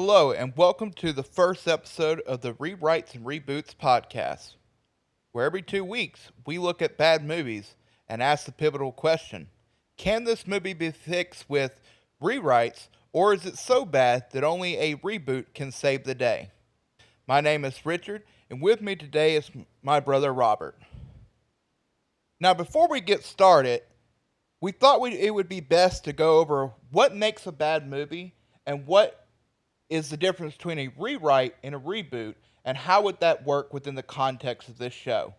Hello, and welcome to the first episode of the Rewrites and Reboots podcast, where every 2 weeks we look at bad movies and ask the pivotal question: can this movie be fixed with rewrites, or is it so bad that only a reboot can save the day? My name is Richard, and with me today is my brother Robert. Now, before we get started, we thought it would be best to go over what makes a bad movie and what is the difference between a rewrite and a reboot, and how would that work within the context of this show?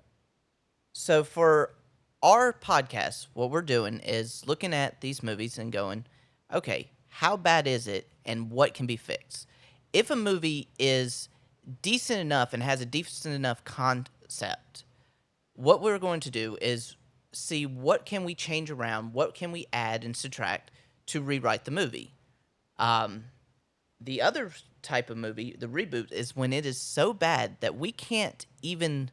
So for our podcast, what we're doing is looking at these movies and going, okay, how bad is it and what can be fixed? If a movie is decent enough and has a decent enough concept, what we're going to do is see what can we change around, what can we add and subtract to rewrite the movie. Um, the other type of movie, the reboot, is when it is so bad that we can't even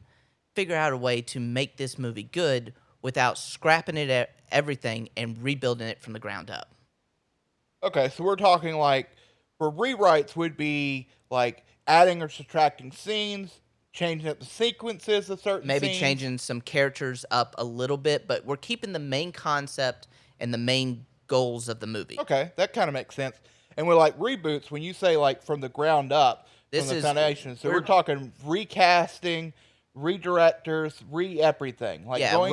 figure out a way to make this movie good without scrapping everything and rebuilding it from the ground up. Okay, so we're talking like for rewrites would be like adding or subtracting scenes, changing up the sequences of certain Maybe scenes. changing some characters up a little bit, but we're keeping the main concept and the main goals of the movie. Okay, that kind of makes sense. And with like reboots, when you say like from the ground up, from This the is foundation, so we're we're talking recasting, redirectors, everything, like yeah, going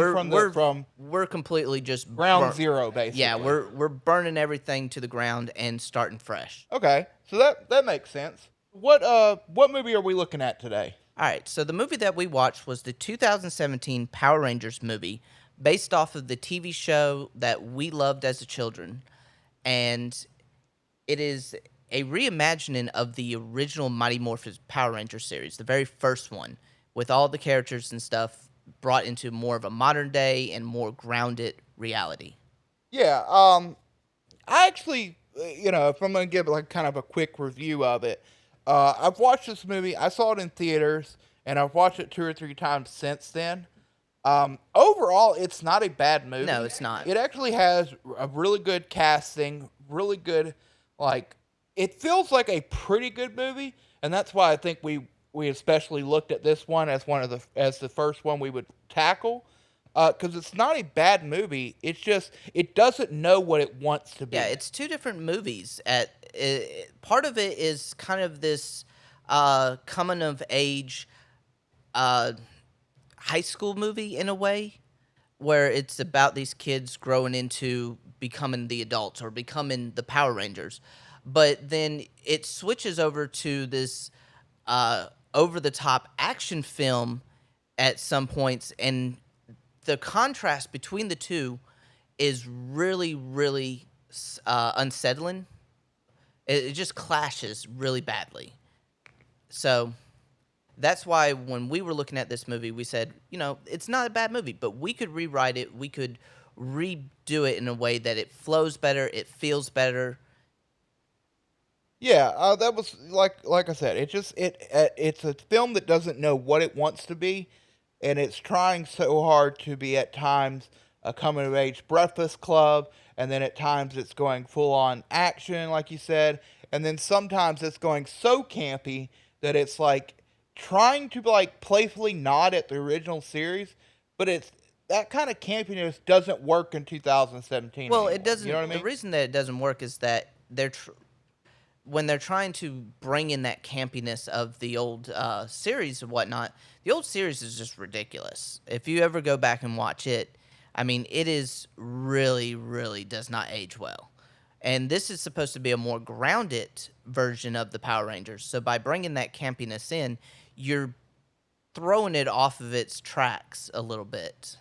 from we're completely just ground zero, basically. yeah, we're burning everything to the ground and starting fresh. Okay, so that makes sense. What movie are we looking at today? All right, so the movie that we watched was the 2017 Power Rangers movie, based off of the TV show that we loved as a children, and it is a reimagining of the original Mighty Morphin Power Rangers series, the very first one, with all the characters and stuff brought into more of a modern day and more grounded reality. Yeah, I actually, if I'm gonna give like kind of a quick review of it, I've watched this movie. I saw it in theaters, and I've watched it 2 or 3 times since then. Overall, it's not a bad No, movie. it's not. It actually has a really good casting, really good, like, it feels like a pretty good movie, and that's why I think we especially looked at this one as the first one we would tackle, because it's not a bad movie. It's just it doesn't know what it wants to Yeah, be. it's two different movies. Part of it is kind of this coming of age uh, high school movie in a way, where it's about these kids growing into becoming the adults or becoming the Power Rangers. But then it switches over to this over the top action film at some points, and the contrast between the two is really, really unsettling. It just clashes really badly. So that's why when we were looking at this movie, we said, it's not a bad movie, but we could rewrite it. We could redo it in a way that it flows better, it feels better. Yeah, that was like I said. It's a film that doesn't know what it wants to be, and it's trying so hard to be at times a coming of age Breakfast Club, and then at times it's going full on action, like you said, and then sometimes it's going so campy that it's like trying to like playfully nod at the original series, but it's that kind of campiness doesn't work in 2017 Well, anymore. it doesn't. You know what I The mean? reason that it doesn't work is that when they're trying to bring in that campiness of the old series and whatnot, the old series is just ridiculous. If you ever go back and watch it, I mean, it is really, really does not age well. And this is supposed to be a more grounded version of the Power Rangers. So by bringing that campiness in, you're throwing it off of its tracks a little bit.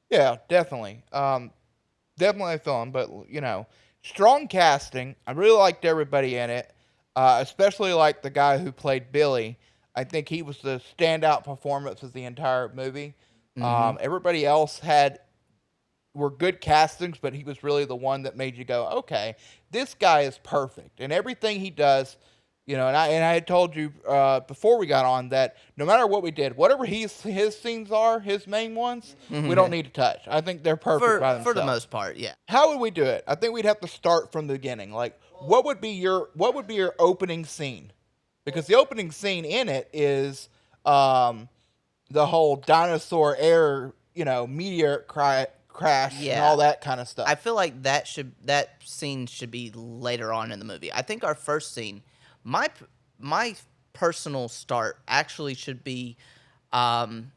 Yeah, definitely. Definitely a film, but strong casting. I really liked everybody in it, especially like the guy who played Billy. I think he was the standout performance of the entire movie. Hmm. Everybody else had were good castings, but he was really the one that made you go, okay, this guy is perfect, and everything he does And I had told you before we got on that no matter what we did, whatever his scenes are, his main ones, we don't need to touch. I think they're perfect by For the themselves. most part, yeah. How would we do it? I think we'd have to start from the beginning. Like, what would be your opening scene? Because the opening scene in it is um, the whole dinosaur air, meteor crash and Yeah. all that kind of I stuff. feel like that scene should be later on in the movie. I think our first scene, my personal start actually should be, um,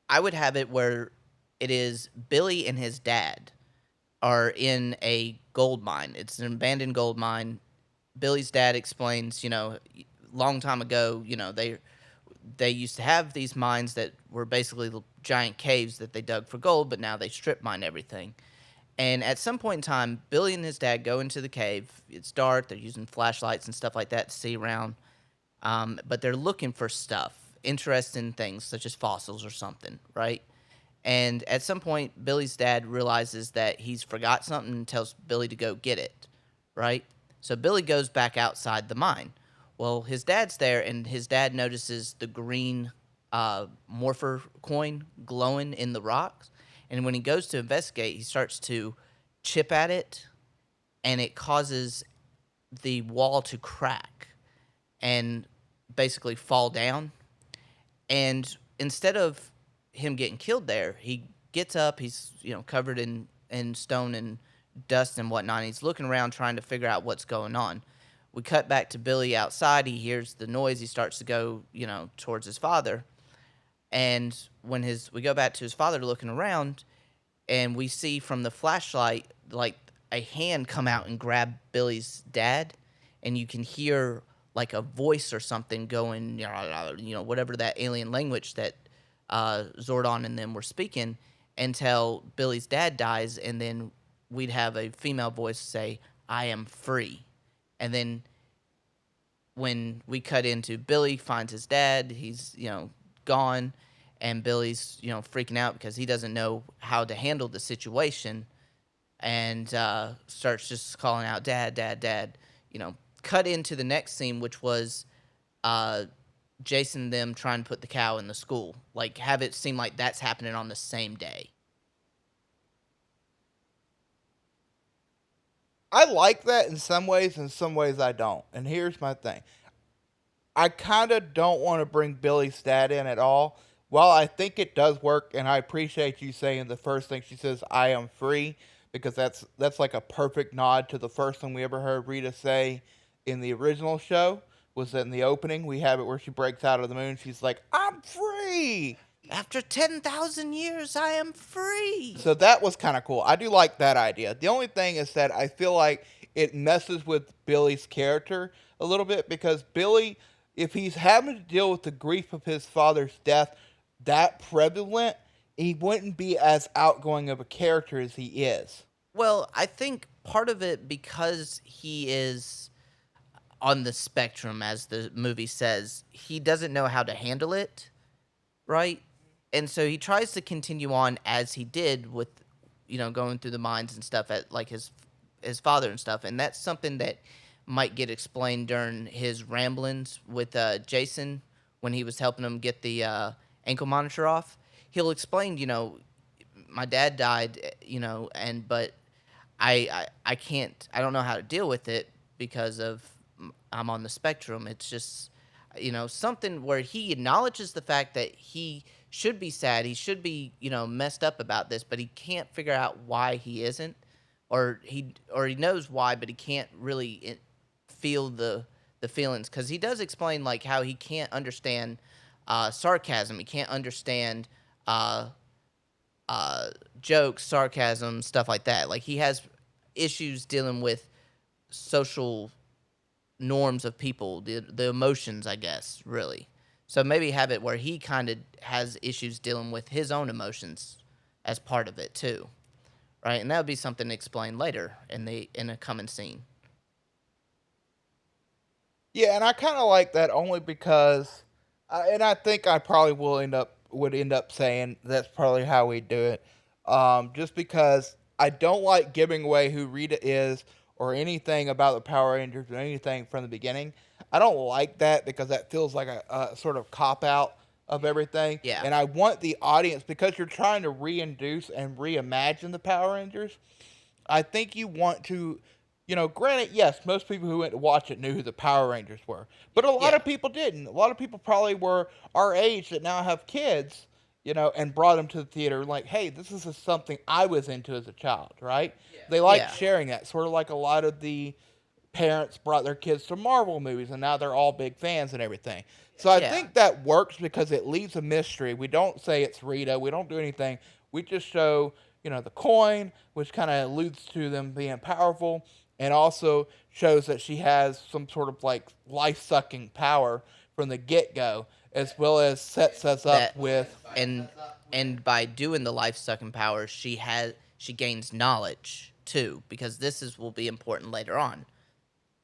I would have it where it is Billy and his dad are in a gold mine. It's an abandoned gold mine. Billy's dad explains, long time ago, they used to have these mines that were basically giant caves that they dug for gold, but now they strip mine everything. And at some point in time, Billy and his dad go into the cave. It's dark. They're using flashlights and stuff like that to see around. But they're looking for stuff, interesting things such as fossils or something, right? And at some point, Billy's dad realizes that he's forgot something and tells Billy to go get it, right? So Billy goes back outside the mine. Well, his dad's there, and his dad notices the green morpher coin glowing in the rocks. And when he goes to investigate, he starts to chip at it, and it causes the wall to crack and basically fall down. And instead of him getting killed there, he gets up. He's covered in stone and dust and whatnot. And he's looking around trying to figure out what's going on. We cut back to Billy outside. He hears the noise. He starts to go towards his father. And when we go back to his father looking around, and we see from the flashlight like a hand come out and grab Billy's dad, and you can hear like a voice or something going, whatever that alien language that Zordon and them were speaking, until Billy's dad dies, and then we'd have a female voice say, "I am free," and then when we cut into Billy finds his dad, he's gone, and Billy's freaking out because he doesn't know how to handle the situation, and starts just calling out dad, dad, dad. Cut into the next scene, which was uh, Jason and them trying to put the cow in the school, like have it seem like that's happening on the same day. I like that in some ways I don't. And here's my thing. I kind of don't want to bring Billy's dad in at all. While I think it does work, and I appreciate you saying the first thing she says, "I am free," because that's like a perfect nod to the first thing we ever heard Rita say in the original show. Was that in the opening we have it where she breaks out of the moon? She's like, "I'm free." After 10,000 years, I am free. So that was kind of cool. I do like that idea. The only thing is that I feel like it messes with Billy's character a little bit because Billy, if he's having to deal with the grief of his father's death that prevalent, he wouldn't be as outgoing of a character as he is. Well, I think part of it because he is on the spectrum, as the movie says, he doesn't know how to handle it, right? And so he tries to continue on as he did with, going through the mines and stuff at like his father and stuff, and that's something that might get explained during his ramblings with Jason when he was helping him get the ankle monitor off. He'll explain, my dad died, and but I can't, I don't know how to deal with it because of I'm on the spectrum. It's just something where he acknowledges the fact that he should be sad, he should be messed up about this, but he can't figure out why he isn't, or he knows why, but he can't really feel the feelings because he does explain like how he can't understand sarcasm, he can't understand uh, jokes, sarcasm, stuff like that. Like he has issues dealing with social norms of people, the emotions, I guess, really. So maybe have it where he kind of has issues dealing with his own emotions as part of it too, right? And that would be something to explain later in a coming scene. Yeah, and I kind of like that only because, and I think I probably would end up saying that's probably how we do it, just because I don't like giving away who Rita is or anything about the Power Rangers or anything from the beginning. I don't like that because that feels like a sort of cop out of everything. Yeah. And I want the audience, because you're trying to reintroduce and reimagine the Power Rangers, I think you want to, granted, yes, most people who went to watch it knew who the Power Rangers were, but a lot Yeah. of people didn't. A lot of people probably were our age that now have kids, and brought them to the theater. Like, hey, this is something I was into as a child, right? They like Yeah. sharing that, sort of like a lot of the parents brought their kids to Marvel movies, and now they're all big fans and everything. So I Yeah. think that works because it leaves a mystery. We don't say it's Rita. We don't do anything. We just show, the coin, which kind of alludes to them being powerful, and also shows that she has some sort of like life sucking power from the get go, as well as sets us up That with. and and by doing the life sucking powers, she gains knowledge too, because this is will be important later on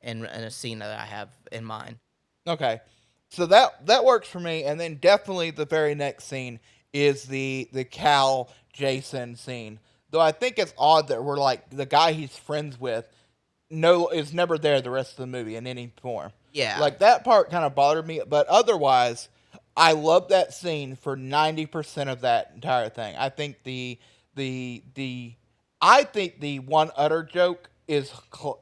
in a scene that I have in mind. Okay, so that works for me, and then definitely the very next scene is the Cal Jason scene. Though I think it's odd that we're like the guy he's friends with no is never there the rest of the movie in any form. Yeah. Like that part kind of bothered me, but otherwise, I love that scene for 90% of that entire thing. I think the I think the one utter joke is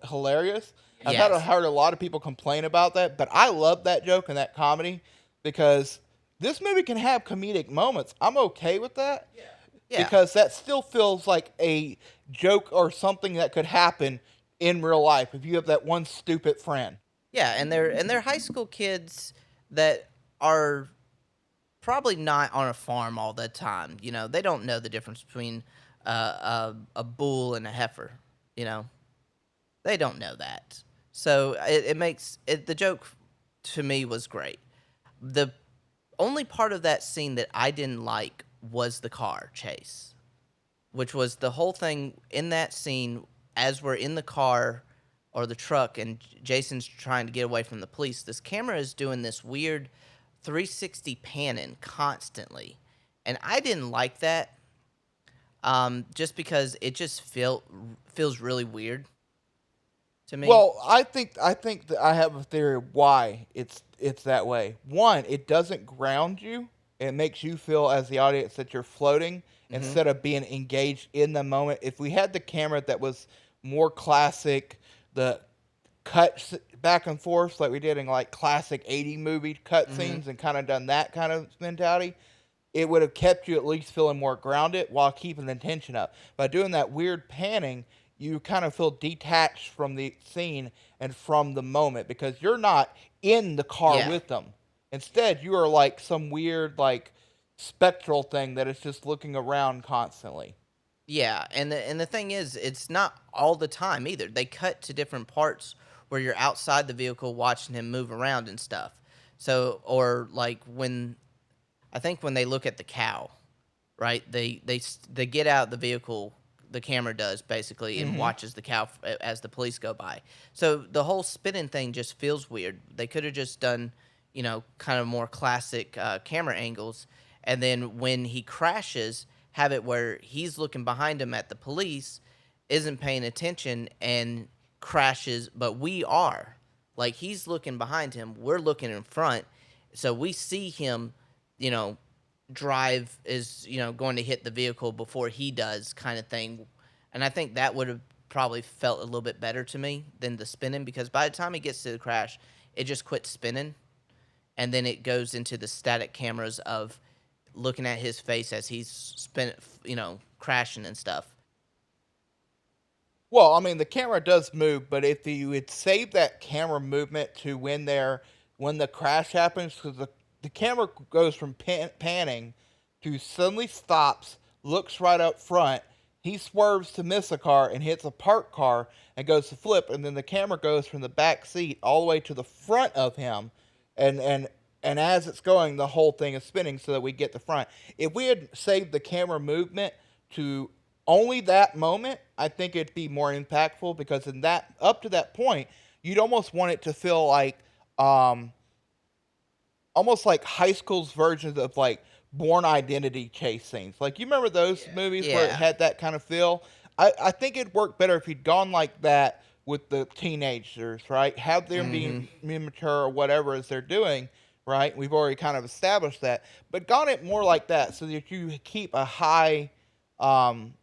hilarious. Yes. Heard a lot of people complain about that, but I love that joke and that comedy because this movie can have comedic moments. I'm okay with that Yeah. because that still feels like a joke or something that could happen in real life if you have that one stupid friend. Yeah, and they're high school kids that are probably not on a farm all the time. They don't know the difference between a bull and a heifer. You know, they don't know that. So it makes it the joke to me was great. The only part of that scene that I didn't like was the car chase, which was the whole thing in that scene as we're in the car or the truck and Jason's trying to get away from the police. This camera is doing this weird 360 panning constantly. And I didn't like that just because it just feels really weird to me. Well, I think that I have a theory of why it's that way. One, it doesn't ground you. It makes you feel as the audience that you're floating Hmm. instead of being engaged in the moment. If we had the camera that was more classic, the cuts back and forth like we did in like classic 80 movie Hmm. cutscenes and kind of done that kind of mentality, it would have kept you at least feeling more grounded while keeping the tension up. By doing that weird panning, you kind of feel detached from the scene and from the moment because you're not in the car Yeah. with them. Instead, you are like some weird, like, spectral thing that is just looking around constantly. Yeah, and the thing is, it's not all the time either. They cut to different parts where you're outside the vehicle watching him move around and stuff. So, or like when I think when they look at the cow, right? They get out the vehicle. The camera does basically and Hmm. watches the cow as the police go by. So the whole spinning thing just feels weird. They could have just done, kind of more classic camera angles, and then when he crashes, have it where he's looking behind him at the police, isn't paying attention and crashes, but we are. Like he's looking behind him, we're looking in front, so we see him, you know, drive is going to hit the vehicle before he does kind of thing, and I think that would have probably felt a little bit better to me than the spinning, because by the time he gets to the crash it just quits spinning, and then it goes into the static cameras of looking at his face as he's crashing and stuff. Well, I mean, the camera does move, but if you would save that camera movement to when the crash happens, because the camera goes from panning to suddenly stops, looks right up front, he swerves to miss a car and hits a parked car and goes to flip, and then the camera goes from the back seat all the way to the front of him, and and and as it's going, the whole thing is spinning so that we get the front. If we had saved the camera movement to only that moment, I think it'd be more impactful because in that up to that point, you'd almost want it to feel um almost like high school's versions of like Born Identity chase scenes. Like you remember those movies where it Yeah. had that kind of feel? I think it'd work better if you'd gone like that with the teenagers, right? Have them Mm-hmm. be immature or whatever as they're doing, right? We've already kind of established that, but gone it more like that so that you keep a high um,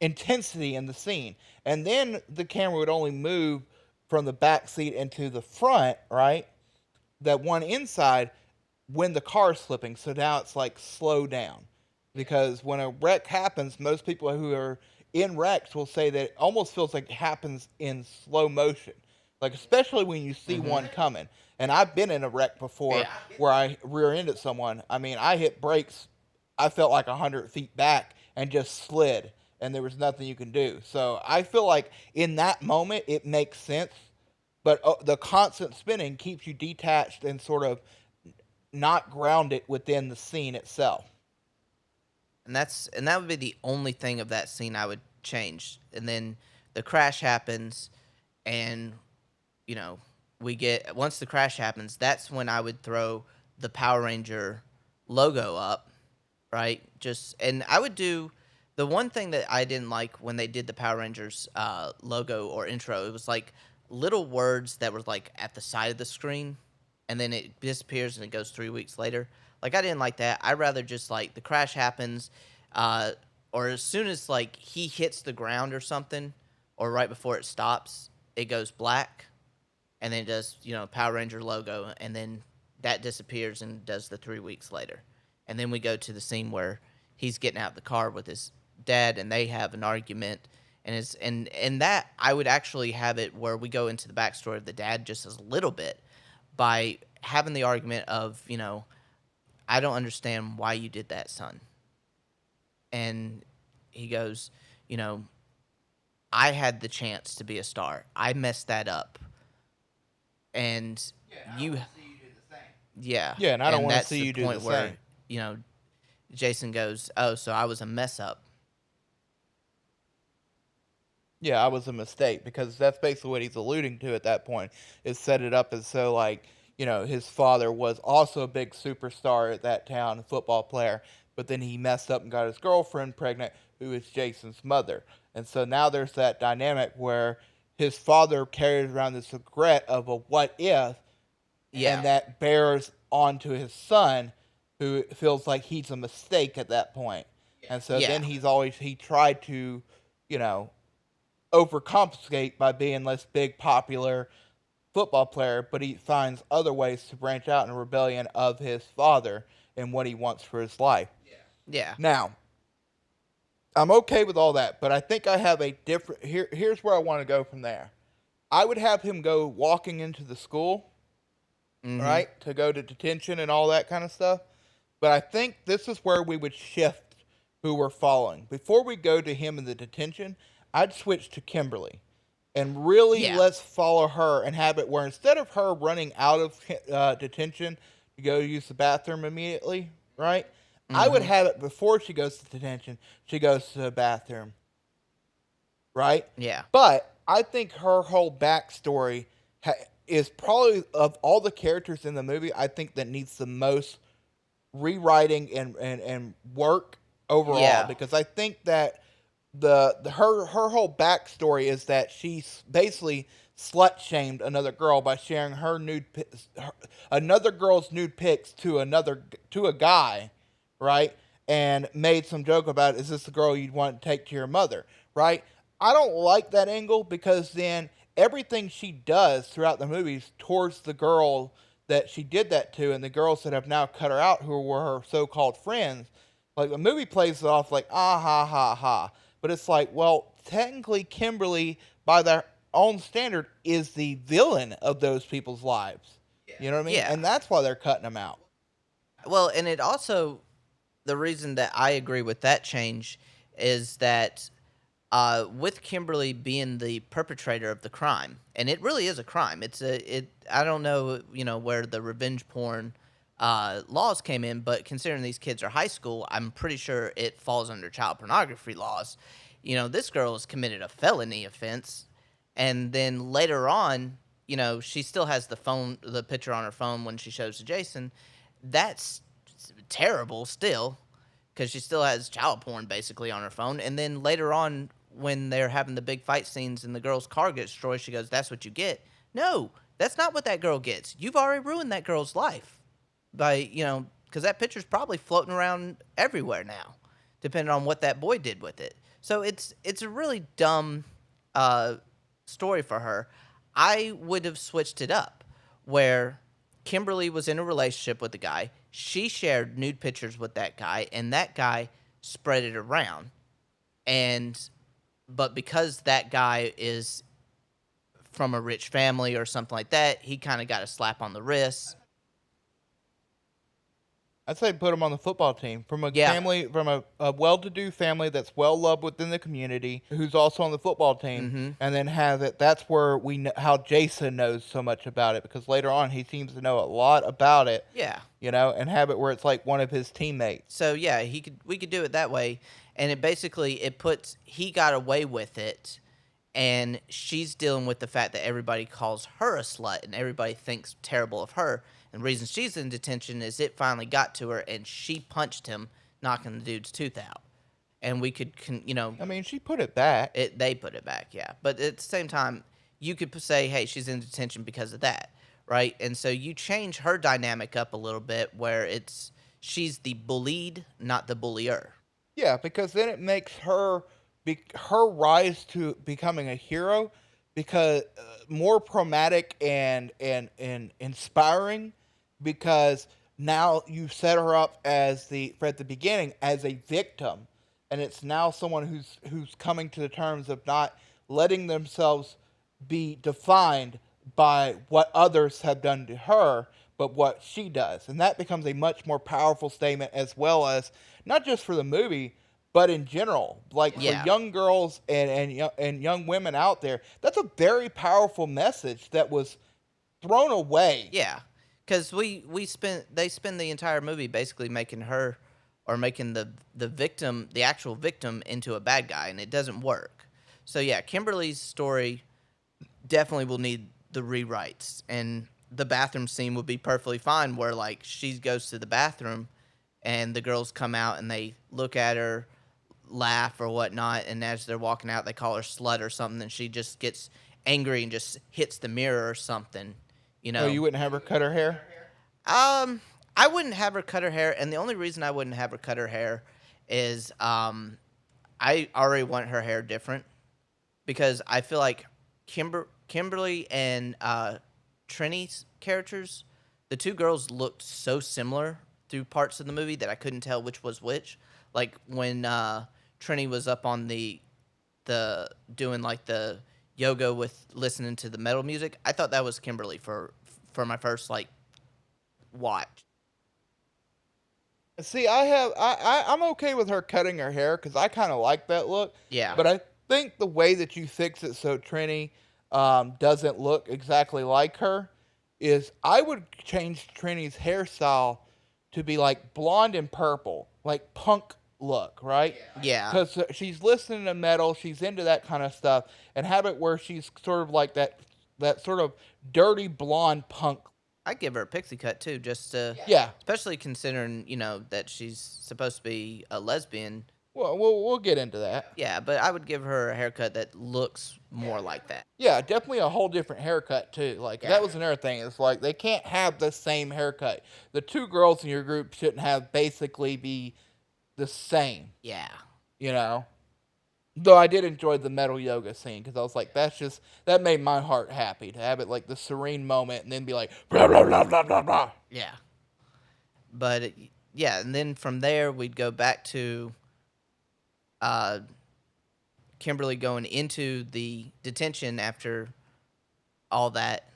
intensity in the scene, and then the camera would only move from the back seat into the front, right? That one inside when the car's slipping. So now it's like slow down. Because when a wreck happens, most people who are in wrecks will say that it almost feels like it happens in slow motion. Like, especially when you see Mm-hmm. one coming. And I've been in a wreck before Yeah. where I rear ended someone. I mean, I hit brakes, I felt like 100 feet back and just slid, and there was nothing you can do. So I feel like in that moment, it makes sense, but the constant spinning keeps you detached and sort of not grounded within the scene itself. And that would be the only thing of that scene I would change. And then the crash happens, and you know, we get once the crash happens, that's when I would throw the Power Ranger logo up, right? Just and I would do the one thing that I didn't like when they did the Power Rangers logo or intro. It was like little words that were like at the side of the screen, and then it disappears and it goes 3 weeks later. Like I didn't like that. I'd rather just like the crash happens, uh, or as soon as like he hits the ground or something, or right before it stops, it goes black, and then it does Power Ranger logo, and then that disappears and does the 3 weeks later, and then we go to the scene where he's getting out of the car with his dad, and they have an argument, and that I would actually have it where we go into the backstory of the dad just as a little bit by having the argument of I don't understand why you did that, son, and he goes, you know, I had the chance to be a star, I messed that up, and you yeah, Yeah, and I don't and want to that's see the you do the point where same. you know Jason goes, "Oh, so I was a mess up." Yeah, I was a mistake because that's basically what he's alluding to at that point. Is set it up as so like his father was also a big superstar at that town, a football player, but then he messed up and got his girlfriend pregnant, who is Jason's mother, and so now there's that dynamic where his father carries around this regret of a what if, Yeah, and that bears onto his son, who feels like he's a mistake at that point, and so yeah, then he tried to, you know overcompensate by being less big popular football player, but he finds other ways to branch out in rebellion of his father and what he wants for his life. yeah. Now, I'm okay with all that, but I think I have a different here's where I want to go from there. I would have him go walking into the school, Mhm. right? To go to detention and all that kind of stuff. But I think this is where we would shift who we're following. Before we go to him in the detention, I'd switch to Kimberly and really Yeah. let's follow her and have it where instead of her running out of detention to go use the bathroom immediately, right? I would Mhm. have it before she goes to detention, she goes to the bathroom, right? Yeah. But I think her whole backstory is probably of all the characters in the movie, I think that needs the most rewriting and work overall Yeah. because I think that her whole backstory is that she basically slut shamed another girl by sharing another girl's nude pics to a guy, right? And made some joke about, is this the girl you'd want to take to your mother, right? I don't like that angle because then everything she does throughout the movies towards the girl that she did that to and the girls that have now cut her out who were her so-called friends, like the movie plays it off like ah ha ha ha, but it's like, well, technically Kimberly by their own standard is the villain of those people's lives. You know what I mean? Yeah. And that's why they're cutting them out. Well, and it also the reason that I agree with that change is that with Kimberly being the perpetrator of the crime, and it really is a crime. I don't know, where the revenge porn laws came in, but considering these kids are high school, I'm pretty sure it falls under child pornography laws. This girl has committed a felony offense, and then later on, she still has the picture on her phone when she shows to Jason. That's terrible still, because she still has child porn basically on her phone. And then later on, when they're having the big fight scenes and the girl's car gets destroyed, she goes, "That's what you get." No, that's not what that girl gets. You've already ruined that girl's life by, because that picture's probably floating around everywhere now, depending on what that boy did with it. So it's a really dumb uh, story for her. I would have switched it up where Kimberly was in a relationship with the guy. She shared nude pictures with that guy, and that guy spread it around. And but because that guy is from a rich family or something like that, he kind of got a slap on the wrist. I'd say put him on the football team from a Yeah. family, from a well-to-do family that's well loved within the community, who's also on the football team, Mm-hmm. and then have it. That's where we know how Jason knows so much about it, because later on he seems to know a lot about it. Yeah. And have it where it's like one of his teammates. So yeah, we could do it that way, and it puts he got away with it, and she's dealing with the fact that everybody calls her a slut and everybody thinks terrible of her. And the reason she's in detention is it finally got to her and she punched him, knocking the dude's tooth out. And we could, I mean, she put it back. they put it back, yeah. But at the same time, you could say, hey, she's in detention because of that, right? And so you change her dynamic up a little bit where she's the bullied, not the bullier. Yeah, because then it makes her rise to becoming a hero, because more traumatic and inspiring, because now you set her up as at the beginning as a victim, and it's now someone who's coming to the terms of not letting themselves be defined by what others have done to her, but what she does. And that becomes a much more powerful statement, as well as not just for the movie, but in general. Like for Yeah. young girls and young women out there, that's a very powerful message that was thrown away. Yeah, because they spend the entire movie basically making her or making the victim, the actual victim, into a bad guy, and it doesn't work. So yeah, Kimberly's story definitely will need the rewrites, and the bathroom scene would be perfectly fine, where like she goes to the bathroom, and the girls come out and they look at her, laugh or whatnot, and as they're walking out, they call her slut or something, and she just gets angry and just hits the mirror or something. You Oh, know, you wouldn't have her cut her hair? I wouldn't have her cut her hair, and the only reason I wouldn't have her cut her hair is I already want her hair different because I feel like Kimberly and Trini's characters, the two girls looked so similar through parts of the movie that I couldn't tell which was which. Like when Trini was up on the doing like the yoga with listening to the metal music, I thought that was Kimberly for my first like watch. See, I'm okay with her cutting her hair because I kind of like that look. Yeah. But I think the way that you fix it so Trini doesn't look exactly like her is I would change Trini's hairstyle to be like blonde and purple, like punk look, right? Yeah. Because she's listening to metal, she's into that kind of stuff, and have it where she's sort of like that sort of dirty blonde punk. I'd give her a pixie cut too, just to, Yeah. especially considering that she's supposed to be a lesbian. Well, we'll get into that. Yeah, but I would give her a haircut that looks more like that. Yeah, definitely a whole different haircut too. Like Yeah. that was another thing. It's like they can't have the same haircut. The two girls in your group shouldn't have basically be the same. Yeah. You know. Though I did enjoy the metal yoga scene because I was like, that made my heart happy to have it like the serene moment and then be like blah blah blah blah blah blah. Yeah. But yeah, and then from there we'd go back to Kimberly going into the detention after all that.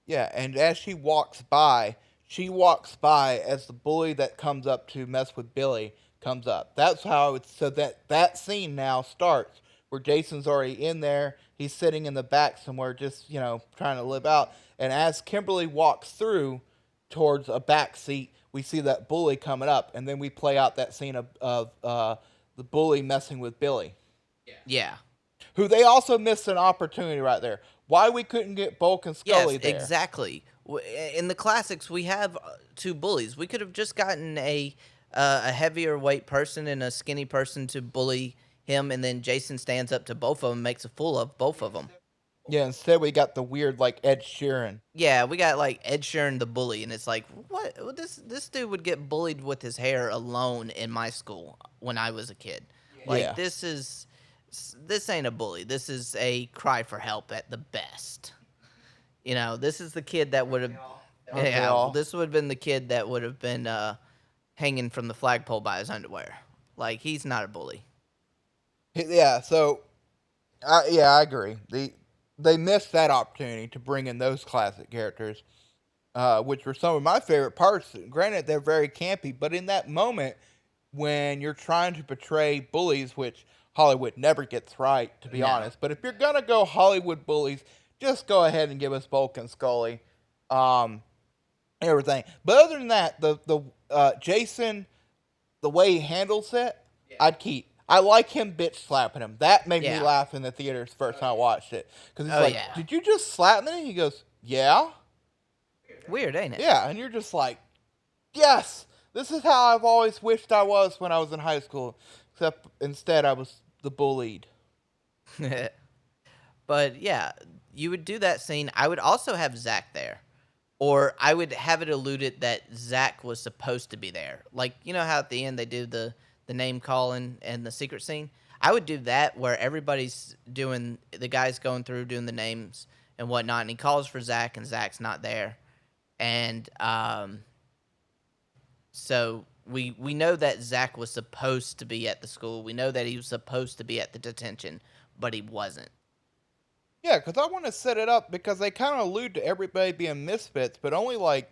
Yeah, and as she walks by as the bully that comes up to mess with Billy comes up. That's how it's so that scene now starts where Jason's already in there. He's sitting in the back somewhere just, trying to live out. And as Kimberly walks through towards a back seat, we see that bully coming up, and then we play out that scene of the bully messing with Billy. Yeah. Who they also missed an opportunity right there. Why we couldn't get Bulk and Scully Yes, there. exactly. In the classics, we have two bullies. We could have just gotten a heavier weight person and a skinny person to bully him, and then Jason stands up to both of them, makes a fool of both of them. Yeah, instead we got the weird like Ed Sheeran. Yeah, we got like Ed Sheeran the bully, and it's like, what? This dude would get bullied with his hair alone in my school when I was a kid. Like Yeah. this ain't a bully. This is a cry for help at the best. This is the kid that would have. Aren't they Yeah, all? this would have been the kid that would have been hanging from the flagpole by his underwear. Like, he's not a bully. Yeah, so yeah, I agree. They missed that opportunity to bring in those classic characters, which were some of my favorite parts. Granted, they're very campy, but in that moment when you're trying to portray bullies, which Hollywood never gets right, to be No. honest. But if you're gonna go Hollywood bullies, just go ahead and give us Bulk and Scully, um, everything. But other than that, the Jason, the way he handles it, I'd keep. I like him bitch slapping him. That made me Yeah. laugh in the theaters the first time I watched it. Because he's Oh, like, yeah. "Did you just slap me?" He goes, "Yeah." Weird, ain't it? Yeah, and you're just like, "Yes, this is how I've always wished I was when I was in high school." Except instead, I was the bullied. But yeah, you would do that scene. I would also have Zach there. Or I would have it alluded that Zach was supposed to be there. Like, you know how at the end they do the name calling and the secret scene? I would do that where everybody's doing, the guy's going through doing the names and whatnot, and he calls for Zach, and Zach's not there. And so we know that Zach was supposed to be at the school. We know that he was supposed to be at the detention, but he wasn't. Yeah, because I want to set it up because they kind of allude to everybody being misfits, but only like,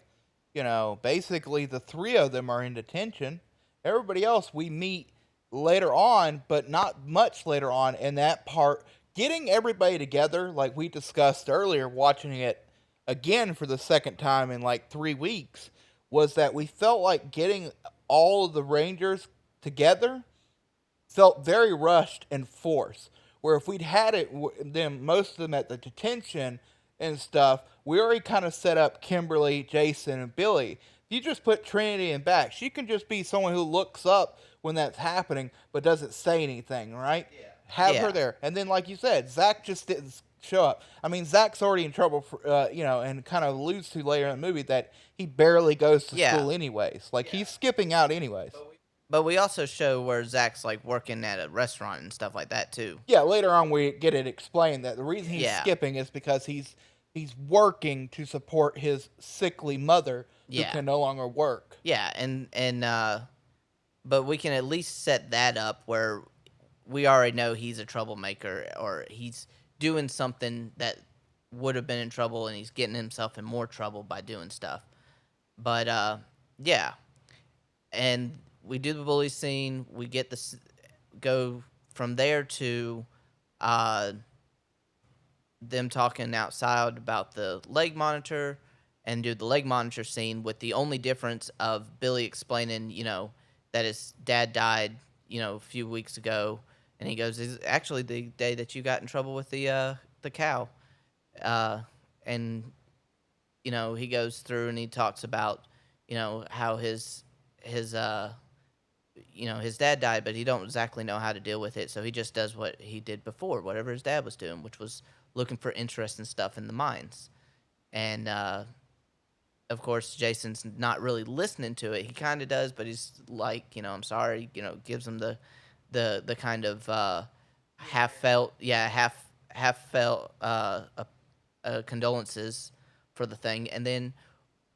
basically the three of them are in detention. Everybody else we meet later on, but not much later on in that part. Getting everybody together, like we discussed earlier, watching it again for the second time in like 3 weeks, was that we felt like getting all of the Rangers together felt very rushed and forced. Where if we'd had it, them most of them at the detention and stuff, we already kind of set up Kimberly, Jason, and Billy. If you just put Trinity in back, she can just be someone who looks up when that's happening but doesn't say anything, right? Yeah. Have her Yeah. there, and then like you said, Zach just didn't show up. I mean, Zach's already in trouble for, and kind of alludes to later in the movie that he barely goes to Yeah. school anyways. Like he's skipping out anyways. But we also show where Zach's like working at a restaurant and stuff like that too. Yeah, later on we get it explained that the reason he's Yeah. skipping is because he's working to support his sickly mother who Yeah. can no longer work. Yeah, but we can at least set that up where we already know he's a troublemaker, or he's doing something that would have been in trouble, and he's getting himself in more trouble by doing stuff. But yeah, and we do the bully scene. We get this go from there to uh, them talking outside about the leg monitor, and do the leg monitor scene with the only difference of Billy explaining, that his dad died, a few weeks ago, and he goes, "Is actually the day that you got in trouble with the cow," and he goes through and he talks about, how his dad died, but he don't exactly know how to deal with it, so he just does what he did before, whatever his dad was doing, which was looking for interest and stuff in the mines. And of course, Jason's not really listening to it. He kind of does, but he's like, I'm sorry. Gives him the kind of half felt condolences for the thing, and then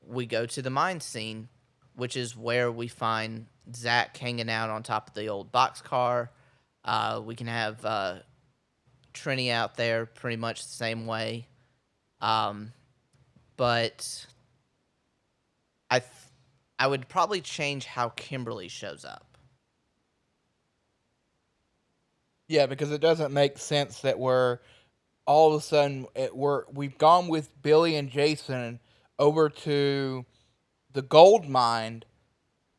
we go to the mine scene, which is where we find Zach hanging out on top of the old boxcar. We can have Trini out there pretty much the same way. But I would probably change how Kimberly shows up. Yeah, because it doesn't make sense that we're all of a sudden we've gone with Billy and Jason over to the gold mine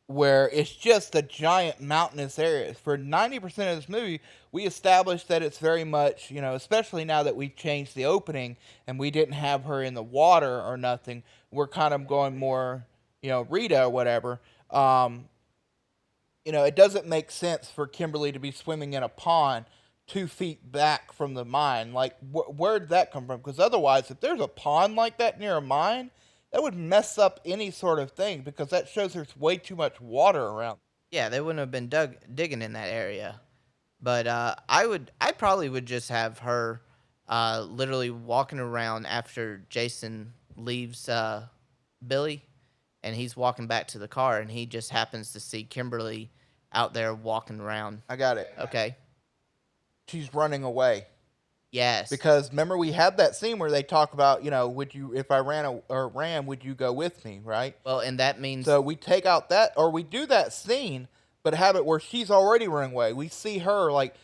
where it's just a giant mountainous area. For 90% of this movie, we established that it's very much, especially now that we've changed the opening and we didn't have her in the water or nothing, we're kind of going more, Rita or whatever. it doesn't make sense for Kimberly to be swimming in a pond 2 feet back from the mine. Like, where'd that come from? Because otherwise, if there's a pond like that near a mine, that would mess up any sort of thing because that shows there's way too much water around. Yeah, they wouldn't have been digging in that area. But I probably would just have her literally walking around after Jason leaves Billy, and he's walking back to the car, and he just happens to see Kimberly out there walking around. I got it. Okay. She's running away. Yes. Because remember, we had that scene where they talk about, would you, if I ran, would you go with me, right? Well, and that means So we take out that, or we do that scene, but have it where she's already running away. We see her, like,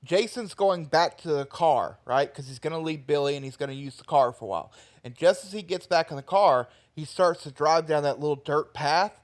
Jason's going back to the car, right? Because he's going to leave Billy and he's going to use the car for a while. And just as he gets back in the car, he starts to drive down that little dirt path.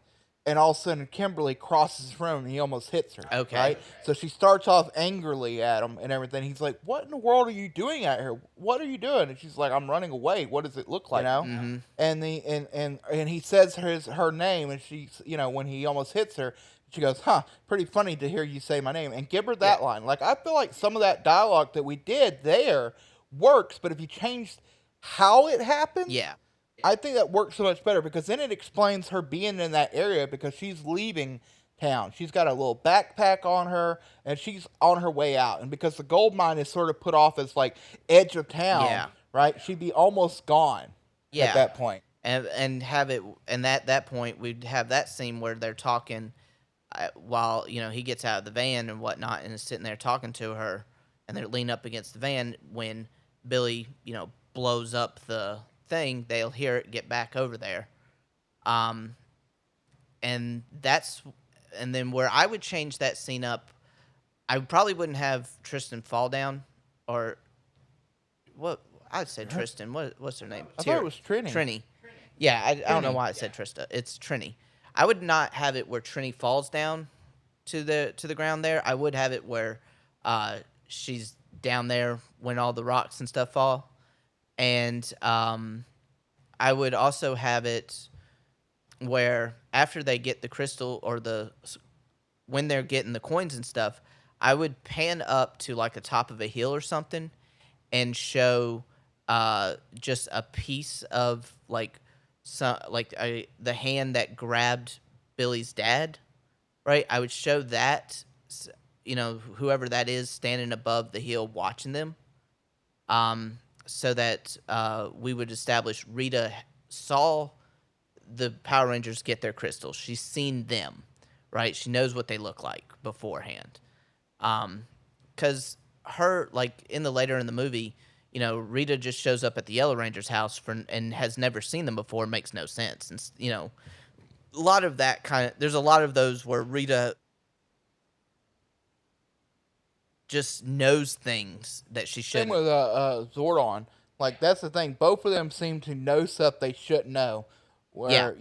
And all of a sudden, Kimberly crosses his room and he almost hits her. Okay. Right? So she starts off angrily at him and everything. He's like, "What in the world are you doing out here? What are you doing?" And she's like, "I'm running away. What does it look like?" And he says her name, and she's, when he almost hits her, she goes, "Huh, pretty funny to hear you say my name," and give her that line. Like, I feel like some of that dialogue that we did there works, but if you changed how it happened, yeah. I think that works so much better because then it explains her being in that area because she's leaving town. She's got a little backpack on her and she's on her way out. And because the gold mine is sort of put off as like edge of town, Yeah. right? She'd be almost gone at that point. And have it, and at that point we'd have that scene where they're talking while he gets out of the van and whatnot and is sitting there talking to her, and they're leaning up against the van when Billy blows up the thing. They'll hear it get back over there, and that's and then where I would change that scene up, I probably wouldn't have Tristan fall down, or what I'd say Tristan. What's her name? I thought it was Trini. Trini. Yeah, I don't know why I said Trista. It's Trini. I would not have it where Trini falls down to the ground there. I would have it where she's down there when all the rocks and stuff fall. And I would also have it where after they get the crystal or when they're getting the coins and stuff, I would pan up to like the top of a hill or something and show just a piece of like the hand that grabbed Billy's dad, right? I would show that, whoever that is standing above the hill watching them, so that we would establish Rita saw the Power Rangers get their crystals. She's seen them, right? She knows what they look like beforehand. Because her, like later in the movie, Rita just shows up at the Yellow Ranger's house and has never seen them before. Makes no sense. And, a lot of that there's a lot of those where Rita just knows things that she Same shouldn't. with Zordon. Like, that's the thing. Both of them seem to know stuff they shouldn't know. Where,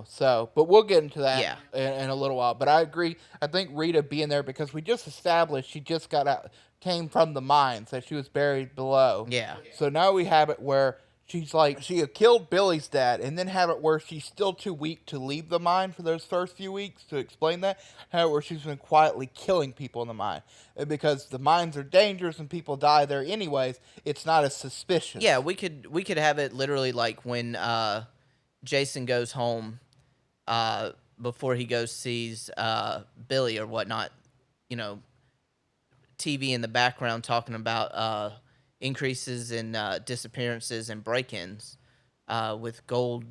so, but we'll get into that in a little while. But I agree. I think Rita being there because we just established she just came from the mines, that she was buried below. Yeah. So now we have it where she's like, she had killed Billy's dad, and then have it where she's still too weak to leave the mine for those first few weeks to explain that. Have it where she's been quietly killing people in the mine. And because the mines are dangerous and people die there anyways, it's not as suspicious. Yeah, we could have it literally like when Jason goes home before he goes sees Billy or whatnot, TV in the background talking about increases in disappearances and break-ins with gold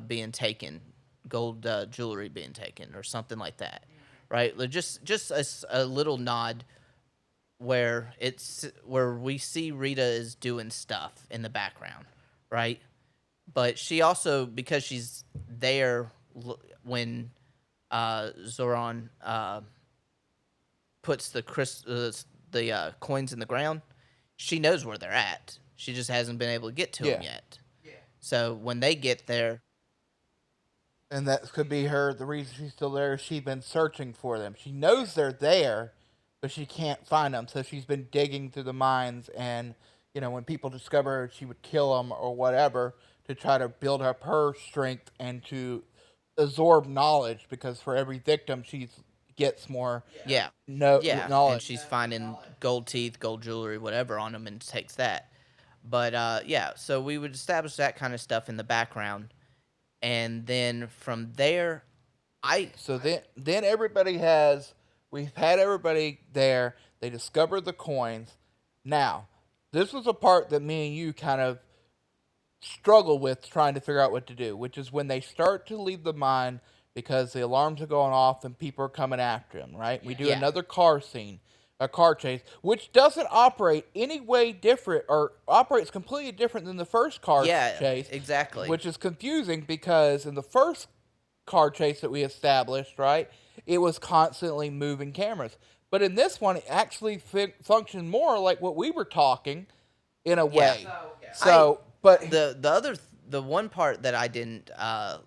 being taken, gold jewelry being taken, or something like that, right? Like, just a little nod where we see Rita is doing stuff in the background, right? But she also, because she's there when Zoran puts the coins in the ground, she knows where they're at. She just hasn't been able to get to them yet. Yeah. So when they get there, and that could be the reason she's still there is she's been searching for them. She knows they're there, but she can't find them. So she's been digging through the mines, and when people discover her, she would kill them or whatever to try to build up her strength and to absorb knowledge, because for every victim she's gets more Yeah. Yeah, and knowledge. she's finding gold teeth, gold jewelry, whatever on him and takes that. But, yeah, so we would establish that kinda stuff in the background, and then from there, I So then we've had everybody there. They discovered the coins. Now, this was a part that me and you kind of struggle with trying to figure out what to do, which is when they start to leave the mine because the alarms are going off and people are coming after them, right? We do yeah. another car scene, a car chase, which doesn't operate any way different or operates completely different than the first car Yeah, chase, exactly. which is confusing because in the first car chase that we established, right, it was constantly moving cameras. But in this one, it actually functioned more like what we were talking in a Yeah. way. I So, but the one part that I didn't,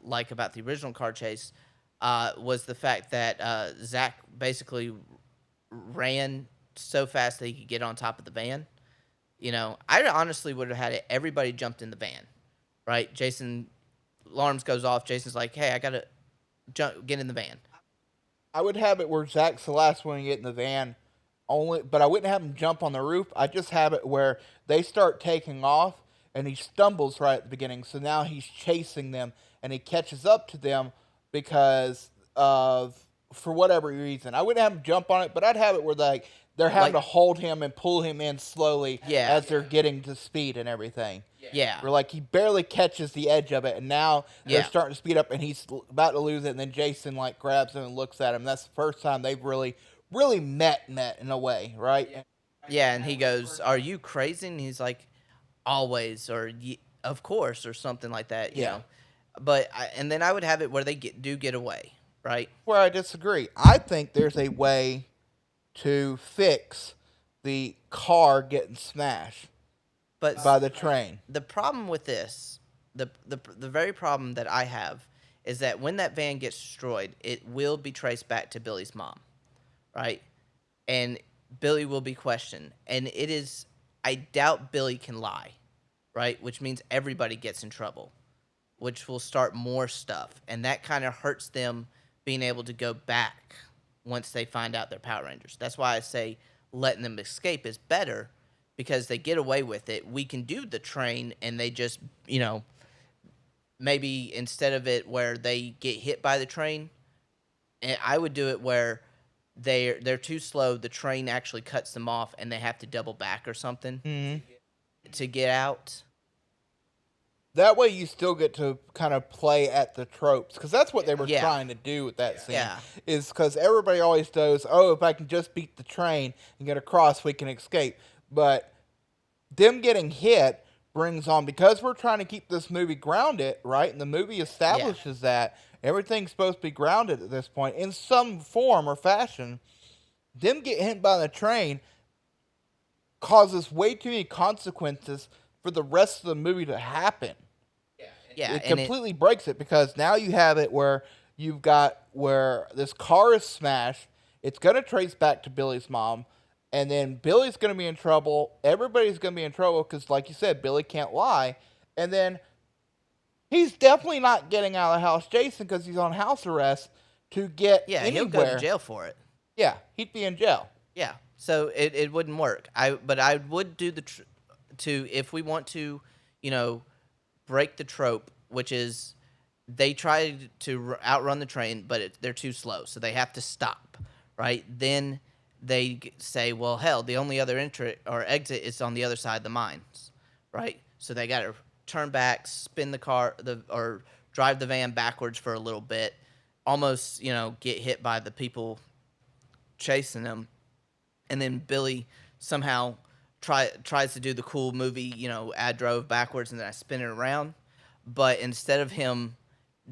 like about the original car chase, was the fact that, Zach basically ran so fast that he could get on top of the van. I honestly would have had it everybody jumped in the van, right? Jason alarms goes off. Jason's like, "Hey, I gotta get in the van." I would have it where Zach's the last one to get in the van, only, but I wouldn't have him jump on the roof. I just have it where they start taking off, and he stumbles right at the beginning. So now he's chasing them, and he catches up to them because of for whatever reason. I wouldn't have him jump on it, but I'd have it where they're having Like, to hold him and pull him in slowly yeah, as they're getting to speed and everything. yeah, Where like he barely catches the edge of it, and now they're yeah, starting to speed up, and he's about to lose it, and then Jason like grabs him and looks at him. That's the first time they've really met in a way, right? yeah. And he goes, "Are you crazy?" And he's like, "Always," or "Of course," or something like that. Yeah. And then I would have it where they get away, right? Where I disagree. I think there's a way to fix the car getting smashed But by the train. the problem with this, the very problem that I have is that when that van gets destroyed, it will be traced back to Billy's mom, right? And Billy will be questioned. And it is I doubt Billy can lie, right? Which means everybody gets in trouble, which will start more stuff. And that kind of hurts them being able to go back once they find out they're Power Rangers. That's why I say letting them escape is better because they get away with it. We can do the train and they just, maybe instead of it where they get hit by the train, and I would do it where they're too slow, the train actually cuts them off and they have to double back or something Mhm. to get out. That way, you still get to kind of play at the tropes because that's what they were Yeah. trying to do with that scene. Yeah. Is because everybody always does. Oh, if I can just beat the train and get across, we can escape. But them getting hit brings on because we're trying to keep this movie grounded, right? And the movie establishes that everything's supposed to be grounded at this point in some form or fashion. Them getting hit by the train causes way too many consequences for the rest of the movie to happen. Yeah. It And completely breaks it because now you have it where you've got where this car is smashed. It's going to trace back to Billy's mom, and then Billy's going to be in trouble. Everybody's going to be in trouble because, like you said, Billy can't lie. And then he's definitely not getting out of the house, Jason, because he's on house arrest to get yeah, anywhere. he'll go to jail for it. Yeah, he'd be in jail. Yeah. So it wouldn't work. But I would do if we want to, you know, break the trope, which is they try to outrun the train, but they're too slow, so they have to stop, right? Then they say, well, hell, the only other entry or exit is on the other side of the mines, right? So they got to turn back, spin the car, or drive the van backwards for a little bit, almost, get hit by the people chasing them, and then Billy somehow tries to do the cool movie, I drove backwards and then I spin it around. But instead of him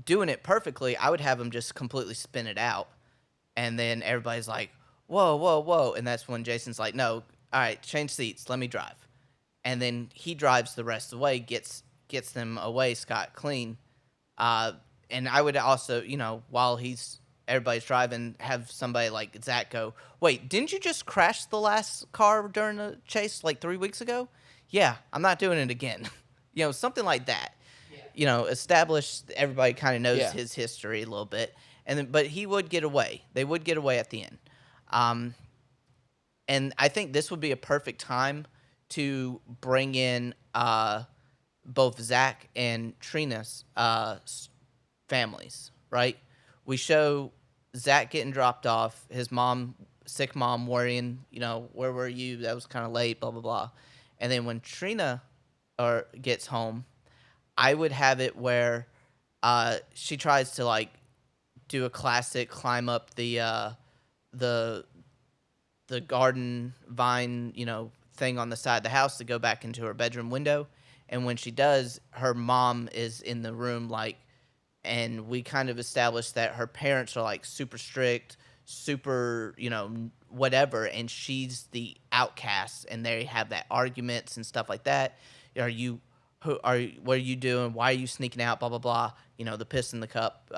doing it perfectly, I would have him just completely spin it out. And then everybody's like, whoa, whoa, whoa. And that's when Jason's like, no, all right, change seats, let me drive. And then he drives the rest of the way, gets them away scot clean. And I would also, while everybody's driving, have somebody like Zach go, wait, didn't you just crash the last car during the chase like 3 weeks ago? Yeah, I'm not doing it again. Something like that. Establish everybody kind of knows Yeah. his history a little bit. but he would get away. They would get away at the end. Um, and I think this would be a perfect time to bring in both Zach and Trina's families, right? We show Zach getting dropped off, his mom, sick mom, worrying, where were you? That was kind of late, blah blah blah. And then when Trina or gets home, I would have it where she tries to like do a classic climb up the the garden vine, thing on the side of the house to go back into her bedroom window. And when she does, her mom is in the room, like, and we kind of established that her parents are like super strict, super, whatever, and she's the outcast, and they have that arguments and stuff like that. Are you, what are you doing? Why are you sneaking out? Blah blah blah. The piss in the cup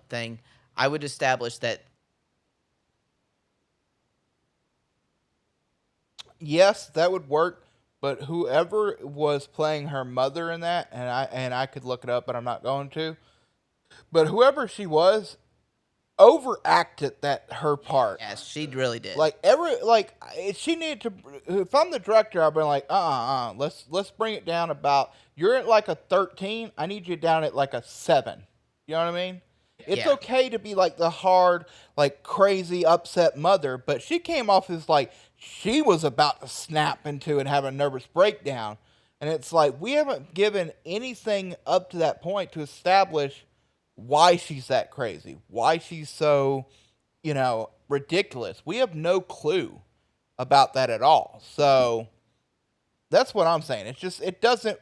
thing. I would establish that. Yes, that would work. But whoever was playing her mother in that, and I could look it up, but I'm not going to. But whoever she was, overacted that her part. Yes, she really did. She needed to. If I'm the director, I've been like, let's bring it down about. You're at like a 13. I need you down at like a 7. You know what I mean? It's Yeah. okay to be like the hard, like crazy, upset mother, but she came off as like she was about to snap into and have a nervous breakdown. And it's like we haven't given anything up to that point to establish why she's that crazy, why she's so, ridiculous. We have no clue about that at all. So that's what I'm saying. It's just it doesn't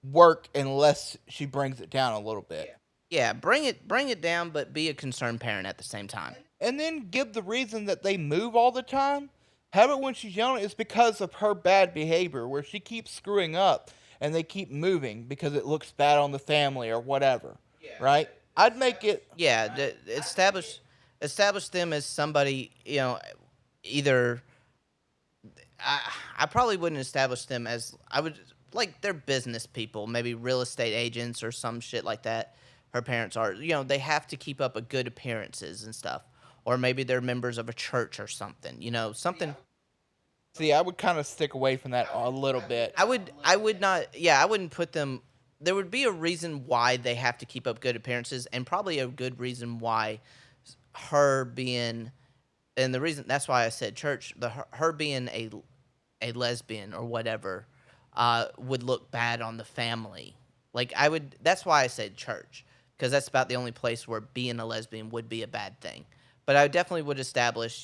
work unless she brings it down a little bit. Yeah, bring it down, but be a concerned parent at the same time. And then give the reason that they move all the time. Have it when she's young is because of her bad behavior, where she keeps screwing up and they keep moving because it looks bad on the family or whatever. Right? I'd make it. Yeah, establish them as somebody, either I probably wouldn't establish them as I would like they're business people, maybe real estate agents or some shit like that. Her parents are, they have to keep up a good appearances and stuff. Or maybe they're members of a church or something, something. See, I would kind of stick away from that a little bit. I would not, yeah, I wouldn't put them. There would be a reason why they have to keep up good appearances, and probably a good reason why her being, and the reason that's why I said church, her being a lesbian or whatever, would look bad on the family. Like that's why I said church, because that's about the only place where being a lesbian would be a bad thing. But I definitely would establish,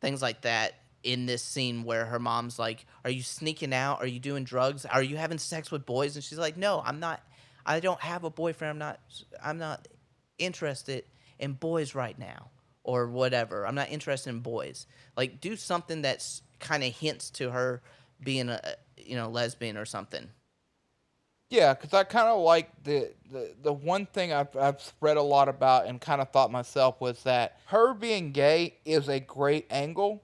things like that in this scene where her mom's like, "Are you sneaking out? Are you doing drugs? Are you having sex with boys?" And she's like, "No, I'm not. I don't have a boyfriend. I'm not interested in boys right now or whatever. I'm not interested in boys." Like do something that's kind of hints to her being a lesbian or something. Yeah, because I kind of like the one thing I've read a lot about and kind of thought myself was that her being gay is a great angle,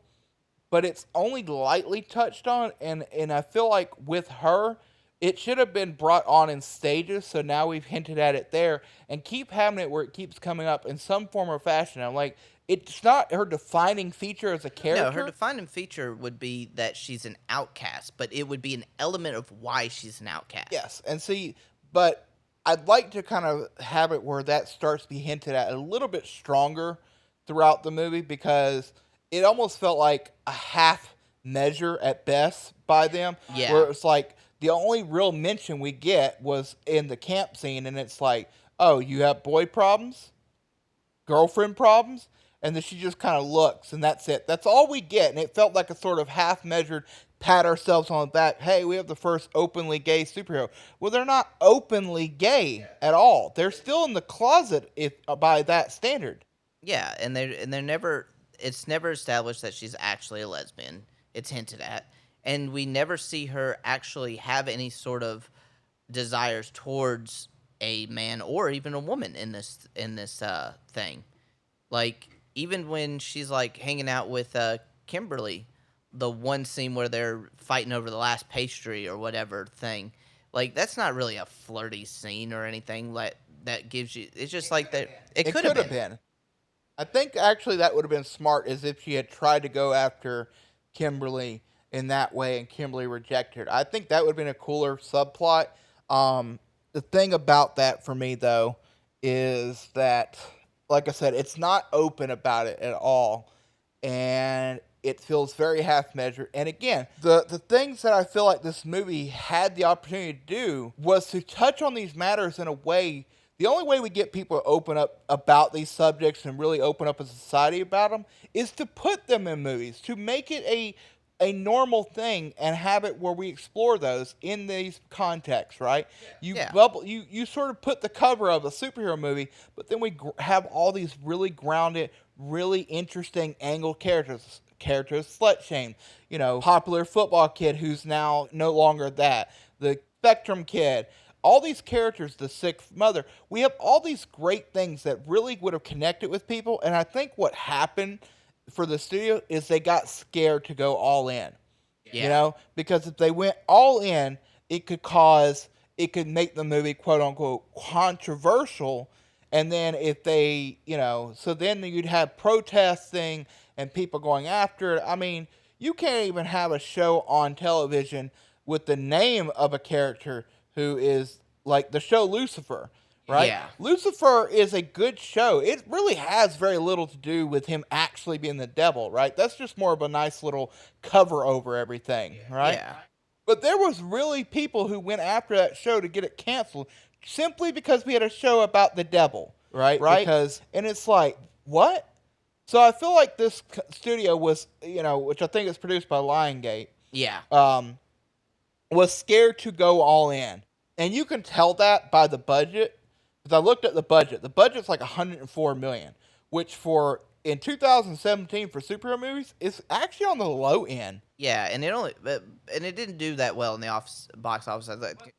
but it's only lightly touched on, and I feel like with her, it should have been brought on in stages. So now we've hinted at it there, and keep having it where it keeps coming up in some form or fashion. I'm like, it's not her defining feature as a No, her character. defining feature would be that she's an outcast, but it would be an element of why she's an outcast. Yes, and see, but I'd like to kind of have it where that starts to be hinted at a little bit stronger throughout the movie because it almost felt like a half measure at best by them. Yeah. Where it's like the only real mention we get was in the camp scene, and it's like, oh, you have boy problems, girlfriend problems, and then she just kind of looks, and that's it. That's all we get, and it felt like a sort of half-measured pat ourselves on the back. Hey, we have the first openly gay superhero. Well, they're not openly gay at all. They're still in the closet if by that standard. Yeah, and they're never. It's never established that she's actually a lesbian. It's hinted at, and we never see her actually have any sort of desires towards a man or even a woman in this thing. Like even when she's like hanging out with Kimberly, the one scene where they're fighting over the last pastry or whatever thing, like that's not really a flirty scene or anything like that gives you. It's just like that. It It could have could have been. been. I think actually that would have been smart as if she had tried to go after Kimberly in that way and Kimberly rejected her. I think that would have been a cooler subplot. The thing about that for me though is that, like I said, it's not open about it at all, and it feels very half measured. And again, the things that I feel like this movie had the opportunity to do was to touch on these matters in a way. The only way we get people to open up about these subjects and really open up a society about them is to put them in movies, to make it a normal thing and have it where we explore those in these contexts, right? Yeah. You sort of put the cover of a superhero movie, but then we have all these really grounded, really interesting angled characters slut shame, popular football kid who's now no longer that, the spectrum kid, all these characters, the sick mother. We have all these great things that really would have connected with people, and I think what happened for the studio is they got scared to go all in. Yeah. Because if they went all in, it could make the movie quote unquote controversial. And then if they, so then you'd have protesting and people going after it. I mean, you can't even have a show on television with the name of a character who is like the show Lucifer, right? Yeah. Lucifer is a good show. It really has very little to do with him actually being the devil, right? That's just more of a nice little cover over everything, right? Yeah. But there was really people who went after that show to get it canceled simply because we had a show about the devil, right? Right? And it's like, what? So I feel like this studio was, which I think is produced by Lionsgate, Yeah. was scared to go all in. And you can tell that by the budget. Because I looked at the budget. The budget's like $104 million, which for in 2017 for superhero movies is actually on the low end. Yeah, and it didn't do that well in the box office.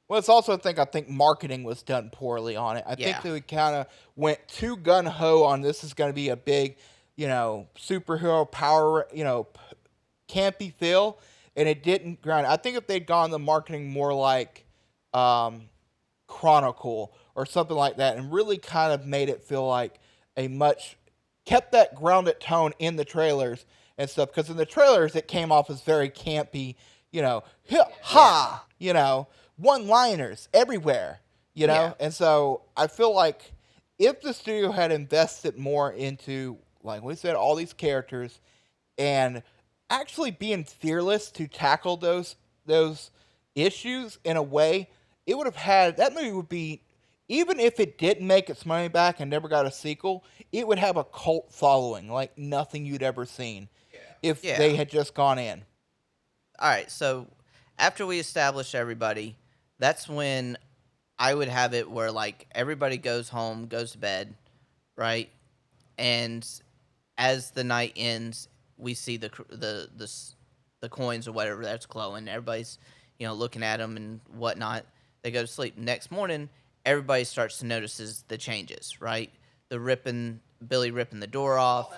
Well, it's also I think marketing was done poorly on it. I think Yeah. that we kind of went too gun ho on this is going to be a big, superhero power, campy feel, and it didn't grind. I think if they'd gone the marketing more like Chronicle or something like that, and really kind of made it feel like a much kept that grounded tone in the trailers and stuff. Because in the trailers, it came off as very campy, ha, one-liners everywhere, Yeah. And so I feel like if the studio had invested more into, like we said, all these characters and actually being fearless to tackle those issues in a way, it would have had that movie would be, even if it didn't make its money back and never got a sequel, it would have a cult following like nothing you'd ever seen if Yeah. they had just gone in. All right, so after we establish everybody, that's when I would have it where like everybody goes home, goes to bed, right? And as the night ends, we see the coins or whatever that's glowing. Everybody's looking at them and whatnot. They go to sleep. Next morning, everybody starts to notice the changes, right? Billy ripping the door off.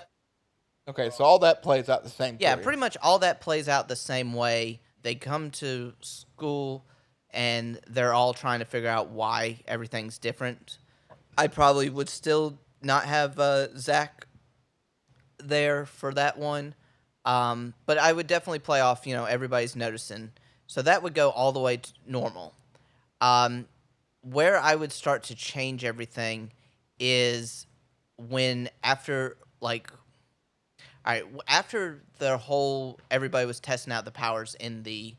Okay, so all that plays out the same. Yeah, theory. pretty much all that plays out the same way. They come to school and they're all trying to figure out why everything's different. I probably would still not have Zach there for that one. But I would definitely play off, everybody's noticing. So that would go all the way to normal. Where I would start to change everything is when after, like, all right, after the whole, everybody was testing out the powers in the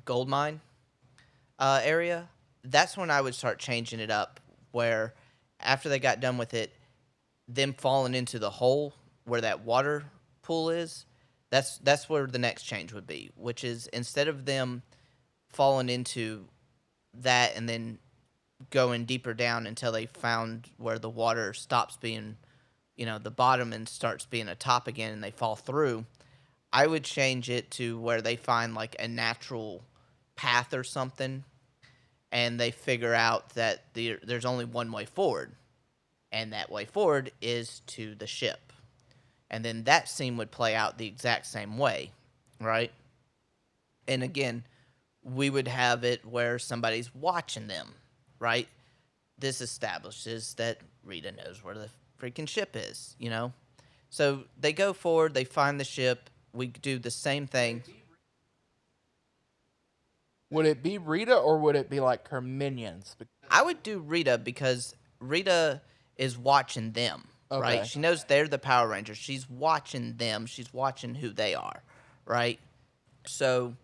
gold mine area, that's when I would start changing it up, where after they got done with it, them falling into the hole where that water pool is, that's where the next change would be, which is instead of them falling into that and then going deeper down until they found where the water stops being, the bottom and starts being a top again and they fall through, I would change it to where they find like a natural path or something and they figure out that there's only one way forward, and that way forward is to the ship. And then that scene would play out the exact same way, right? And again, we would have it where somebody's watching them, right? This establishes that Rita knows where the freaking ship is, So they go forward, they find the ship. We do the same thing. Would it be Rita or would it be like her minions? I would do Rita because Rita is watching them, right? Okay. She knows they're the Power Rangers. She's watching them. She's watching who they are, right? So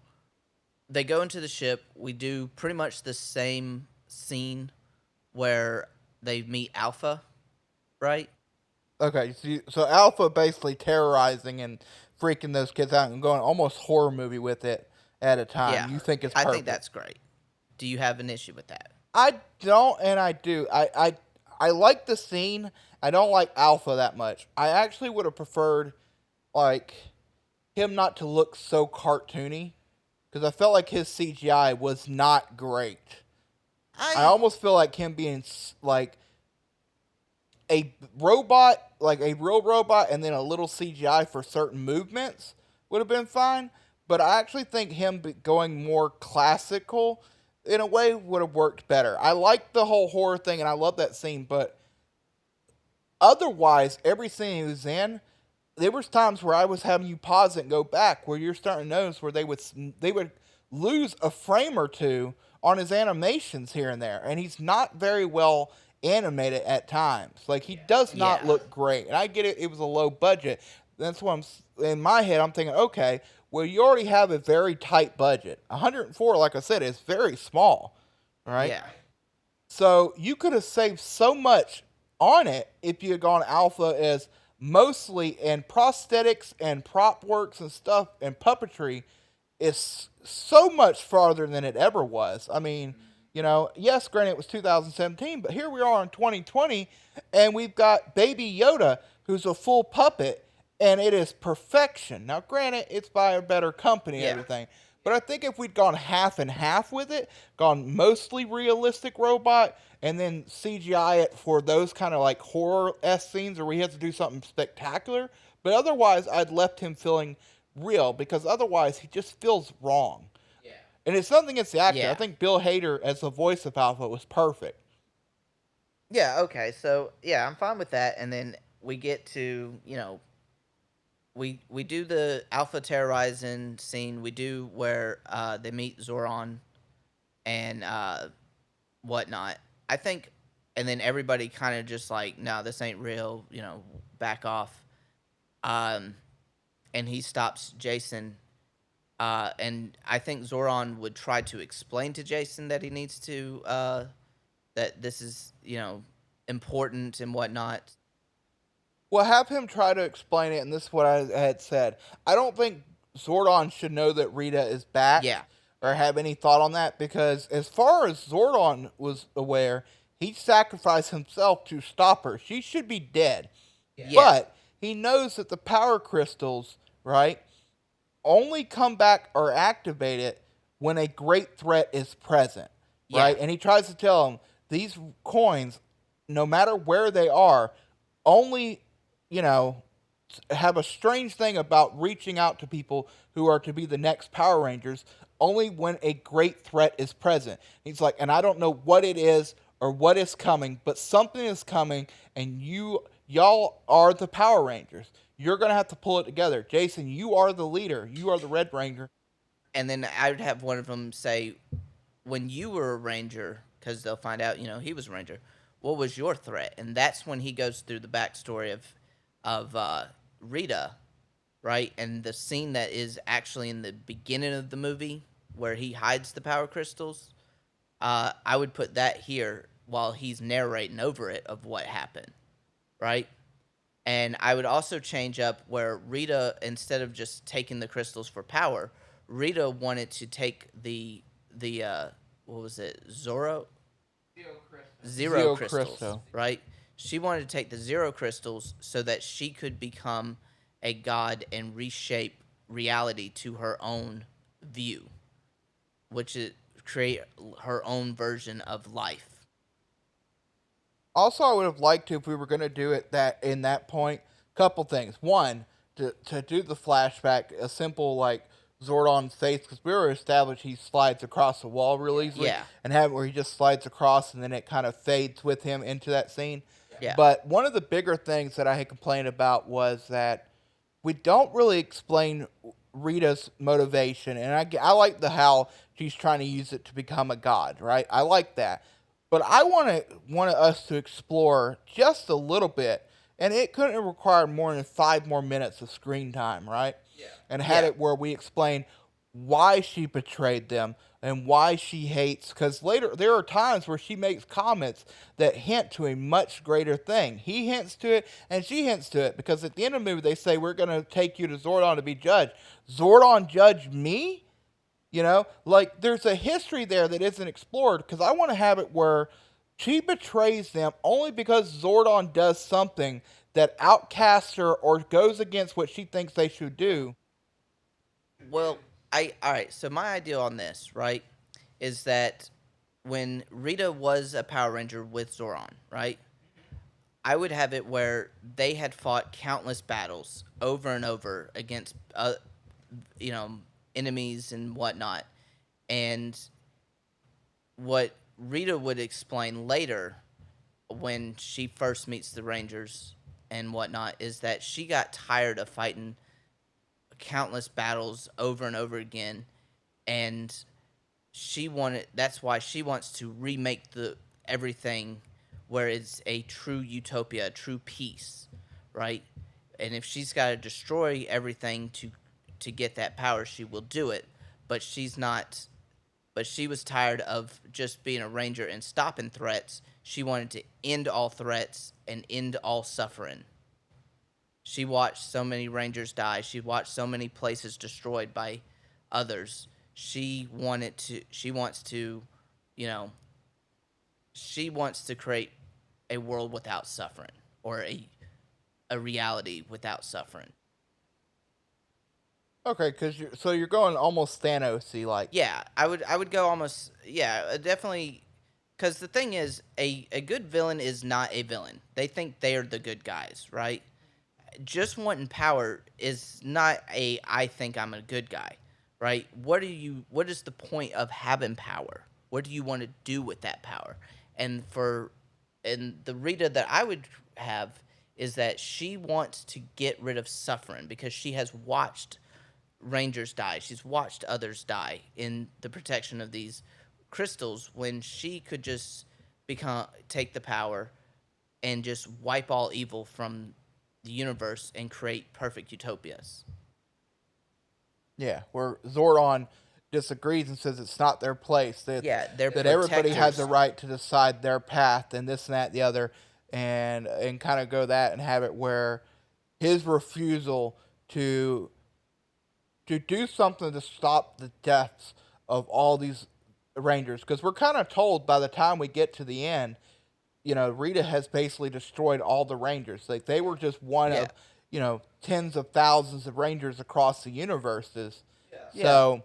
they go into the ship. We do pretty much the same scene where they meet Alpha, right? Okay, so Alpha basically terrorizing and freaking those kids out and going almost horror movie with it at a time. Yeah. You think it's I perfect? think that's great. Do you have an issue with that? I don't, and I do. I like the scene. I don't like Alpha that much. I actually would have preferred like him not to look so cartoony because I felt like his CGI was not great. I I almost feel like him being like a robot, like a real robot, and then a little CGI for certain movements would have been fine. But I actually think him going more classical in a way would have worked better. I like the whole horror thing, and I love that scene. But otherwise, every scene he was in, there was times where I was having you pause it and go back, where you're starting to notice where they would lose a frame or two on his animations here and there, and he's not very well animated at times. Like he does not yeah. look great, and I get it. It was a low budget. That's what in my head. I'm thinking, okay, well you already have a very tight budget. 104, like I said, is very small, right? Yeah. So you could have saved so much on it if you had gone alpha as mostly in prosthetics and prop works and stuff and puppetry is so much farther than it ever was. I mean, yes, granted it was 2017, but here we are in 2020 and we've got Baby Yoda who's a full puppet and it is perfection. Now, granted, it's by a better company and Yeah. everything, but I think if we'd gone half and half with it, gone mostly realistic robot, and then CGI it for those kind of like horror-esque scenes where we have to do something spectacular, but otherwise I'd left him feeling real because otherwise he just feels wrong. Yeah. And it's nothing against the actor. I Yeah. think Bill Hader as the voice of Alpha was perfect. Yeah, okay. So, yeah, I'm fine with that. And then we get to, we do the Alpha terrorizing scene. We do where they meet Zoran and whatnot. I think, and then everybody kind of just like, no, this ain't real, back off. Um, and he stops Jason. And I think Zoran would try to explain to Jason that he needs to, that this is, important and whatnot. Well, have him try to explain it, and this is what I had said. I don't think Zordon should know that Rita is back Yeah. or have any thought on that because, as far as Zordon was aware, he sacrificed himself to stop her. She should be dead. Yeah. But he knows that the power crystals, right, only come back or activate it when a great threat is present, right? Yeah. And he tries to tell him these coins, no matter where they are, only, have a strange thing about reaching out to people who are to be the next Power Rangers only when a great threat is present. He's like, and I don't know what it is or what is coming, but something is coming, and y'all are the Power Rangers. You're gonna have to pull it together. Jason, you are the leader. You are the Red Ranger. And then I would have one of them say, when you were a ranger, because they'll find out, he was a ranger. What was your threat? And that's when he goes through the backstory of Rita, right? And the scene that is actually in the beginning of the movie where he hides the power crystals. I would put that here while he's narrating over it of what happened, right? And I would also change up where Rita, instead of just taking the crystals for power, Rita wanted to take the what was it, zero crystals, Crystal. right? She wanted to take the zero crystals so that she could become a god and reshape reality to her own view, which is create her own version of life. Also, I would have liked to, if we were going to do it that in that point, couple things. One, to do the flashback, a simple like Zordon's face, because we were established he slides across the wall real easily, Yeah. and have it where he just slides across and then it kind of fades with him into that scene. Yeah. But one of the bigger things that I had complained about was that we don't really explain Rita's motivation, and I like the how she's trying to use it to become a god, right? I like that, but I wanted us to explore just a little bit, and it couldn't require more than 5 more minutes of screen time, right? And had Yeah. it where we explain why she betrayed them and why she hates. Because later there are times where she makes comments that hint to a much greater thing. He hints to it, and she hints to it. Because at the end of the movie, they say we're gonna take you to Zordon to be judged. Zordon judge me? Like there's a history there that isn't explored. Because I want to have it where she betrays them only because Zordon does something that outcasts her or goes against what she thinks they should do. Well, I all right. So my idea on this, right, is that when Rita was a Power Ranger with Zoran, right, I would have it where they had fought countless battles over and over against, you know, enemies and whatnot, and what Rita would explain later when she first meets the Rangers and whatnot is that she got tired of fighting countless battles over and over again, and that's why she wants to remake the everything where it's a true utopia, a true peace, right? And if she's got to destroy everything to get that power, she will do it. But she's not. But she was tired of just being a ranger and stopping threats. She wanted to end all threats and end all suffering. She watched so many rangers die. She watched so many places destroyed by others. She wants to, you know, she wants to create a world without suffering or a reality without suffering. Okay, so you're going almost Thanos-y, like. Yeah, I would go almost yeah, definitely cuz the thing is a good villain is not a villain. They think they're the good guys, right? Just wanting power is not a I think I'm a good guy, right? What is the point of having power? What do you want to do with that power? And for and the Rita that I would have is that she wants to get rid of suffering because she has watched rangers die. She's watched others die in the protection of these crystals when she could just become take the power and just wipe all evil from the universe and create perfect utopias. Yeah, where Zordon disagrees and says it's not their place. That Yeah, they're that everybody has a protectors. right to decide their path and this and that and the other, and kind of go that and have it where his refusal to to do something to stop the deaths of all these Rangers, because we're kind of told by the time we get to the end, Rita has basically destroyed all the Rangers. Like they were just one Yeah, of, tens of thousands of Rangers across the universes. yeah, So,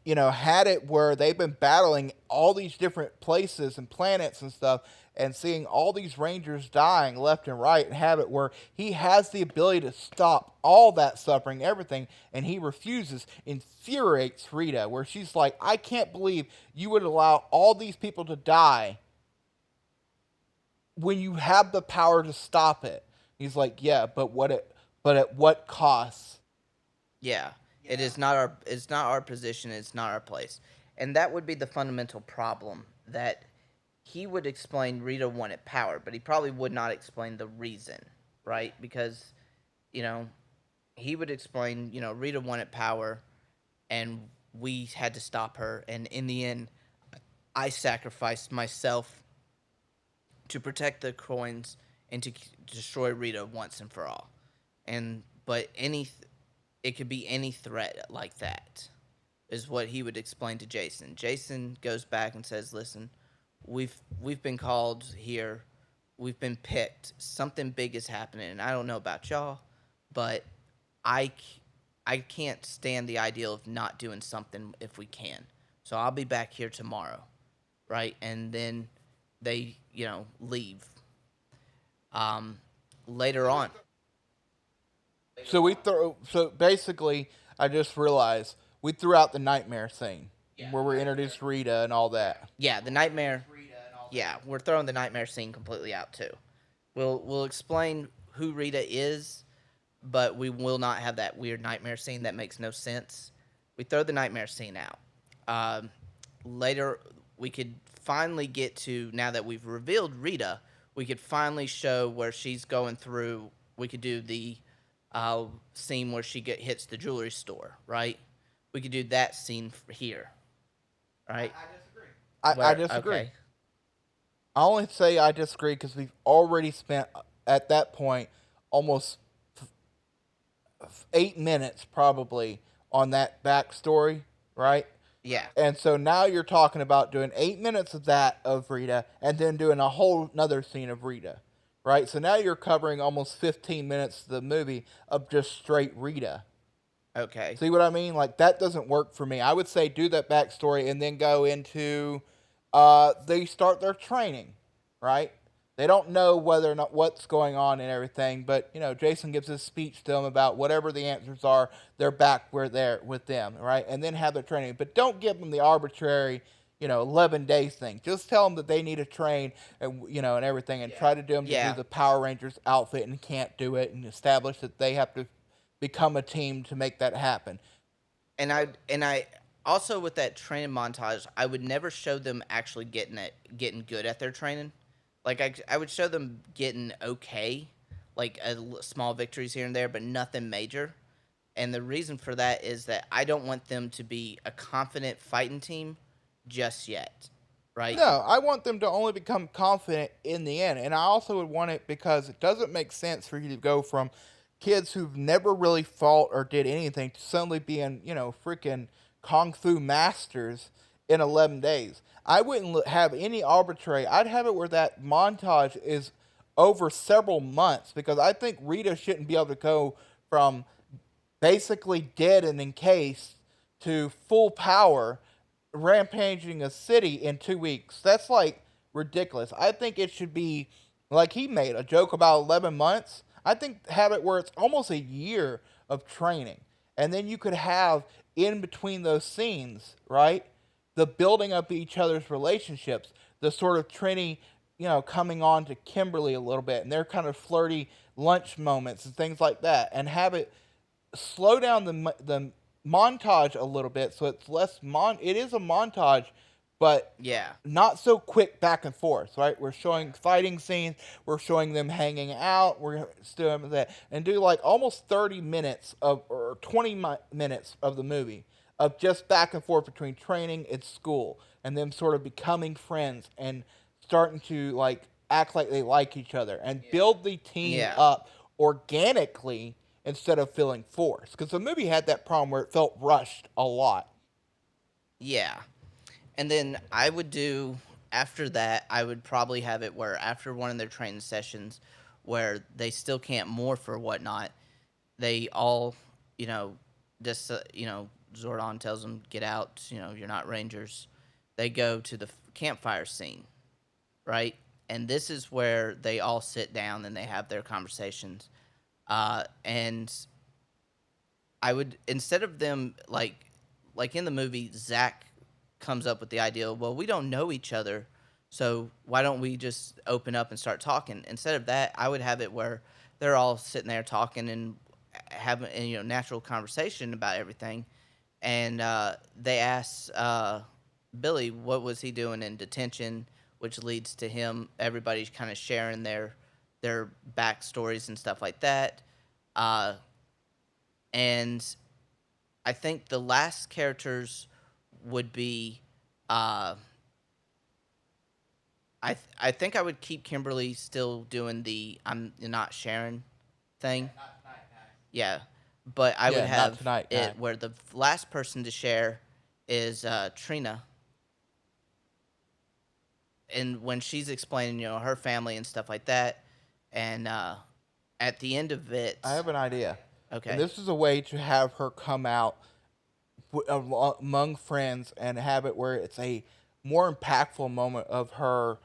had it where they've been battling all these different places and planets and stuff and seeing all these Rangers dying left and right, and have it where he has the ability to stop all that suffering, everything, and he refuses, infuriates Rita, where she's like, I can't believe you would allow all these people to die when you have the power to stop it. He's like, yeah, but at what cost? yeah. It is not our. It's not our position. It's not our place, and that would be the fundamental problem. That he would explain Rita wanted power, but he probably would not explain the reason, right? Because you know he would explain, Rita wanted power, and we had to stop her, and in the end, I sacrificed myself to protect the coins and to destroy Rita once and for all. And but it could be any threat like that is what he would explain to Jason. Jason goes back and says, "Listen, we've been called here. We've been picked. Something big is happening, and I don't know about y'all, but I I can't stand the idea of not doing something if we can. So I'll be back here tomorrow." Right? And then they, leave. Um, later on. So basically, I just realized we threw out the nightmare scene where we introduced Rita and all that. Yeah, the nightmare. Yeah, we're throwing the nightmare scene completely out too. We'll explain who Rita is, but we will not have that weird nightmare scene that makes no sense. We throw the nightmare scene out. Um, Later, we could finally get to, now that we've revealed Rita, we could finally show where she's going through. We could do the scene where she hits the jewelry store, right? We could do that scene here, right? I Where disagree. okay, I only say I disagree because we've already spent at that point almost 8 minutes probably on that backstory, right? yeah, And so now you're talking about doing 8 minutes of that of Rita and then doing a whole another scene of Rita, right? So now you're covering almost 15 minutes of the movie of just straight Rita. okay, See what I mean? Like that doesn't work for me. I would say do that backstory and then go into they start their training, right? They don't know whether or not what's going on and everything, but Jason gives his speech to them about whatever the answers are. They're back where they're with them, right? And then have their training, but don't give them the arbitrary 11 days thing. Just tell them that they need to train and everything, and try to do them to do yeah. the Power Rangers outfit and can't do it, and establish that they have to become a team to make that happen. And I also, with that training montage, I would never show them actually getting good at their training. Like I would show them getting okay, like small victories here and there, but nothing major. And the reason for that is that I don't want them to be a confident fighting team just yet, right? No, I want them to only become confident in the end. And I also would want it because it doesn't make sense for you to go from kids who've never really fought or did anything to suddenly being, freaking kung fu masters in 11 days. I wouldn't have any arbitrary. I'd have it where that montage is over several months because I think Rita shouldn't be able to go from basically dead and encased to full power rampaging a city in 2 weeks. That's like ridiculous. I think it should be like he made a joke about 11 months. I think have it where it's almost a year of training. And then you could have in between those scenes, right? The building up each other's relationships, the sort of Trini, coming on to Kimberly a little bit, and their kind of flirty lunch moments and things like that, and have it slow down the montage a little bit so it's less it is a montage, but Yeah, not so quick back and forth, right? We're showing fighting scenes, we're showing them hanging out, we're doing that, and do like almost 30 minutes of or 20 minutes of the movie of just back and forth between training and school and them sort of becoming friends and starting to like act like they like each other and build the team yeah, up organically instead of feeling forced. Because the movie had that problem where it felt rushed a lot. yeah. And then I would do, after that, I would probably have it where after one of their training sessions where they still can't morph or whatnot, they all, you know, just, Zordon tells them, get out, you're not Rangers. They go to the campfire scene, right? And this is where they all sit down and they have their conversations. And I would, instead of them like in the movie, Zach comes up with the idea, well, we don't know each other, so why don't we just open up and start talking? Instead of that, I would have it where they're all sitting there talking and having natural conversation about everything, and they ask Billy what was he doing in detention, which leads to him everybody's kind of sharing their backstories and stuff like that. Uh, and I think the last characters would be, uh, I think I would keep Kimberly still doing the I'm not Sharon thing. Yeah, but I would Yeah, not have tonight, guy. it where the last person to share is Trina, and when she's explaining her family and stuff like that, and at the end of I it, have an idea. And okay, this is a way to have her come out among friends and have it where it's a more impactful moment of her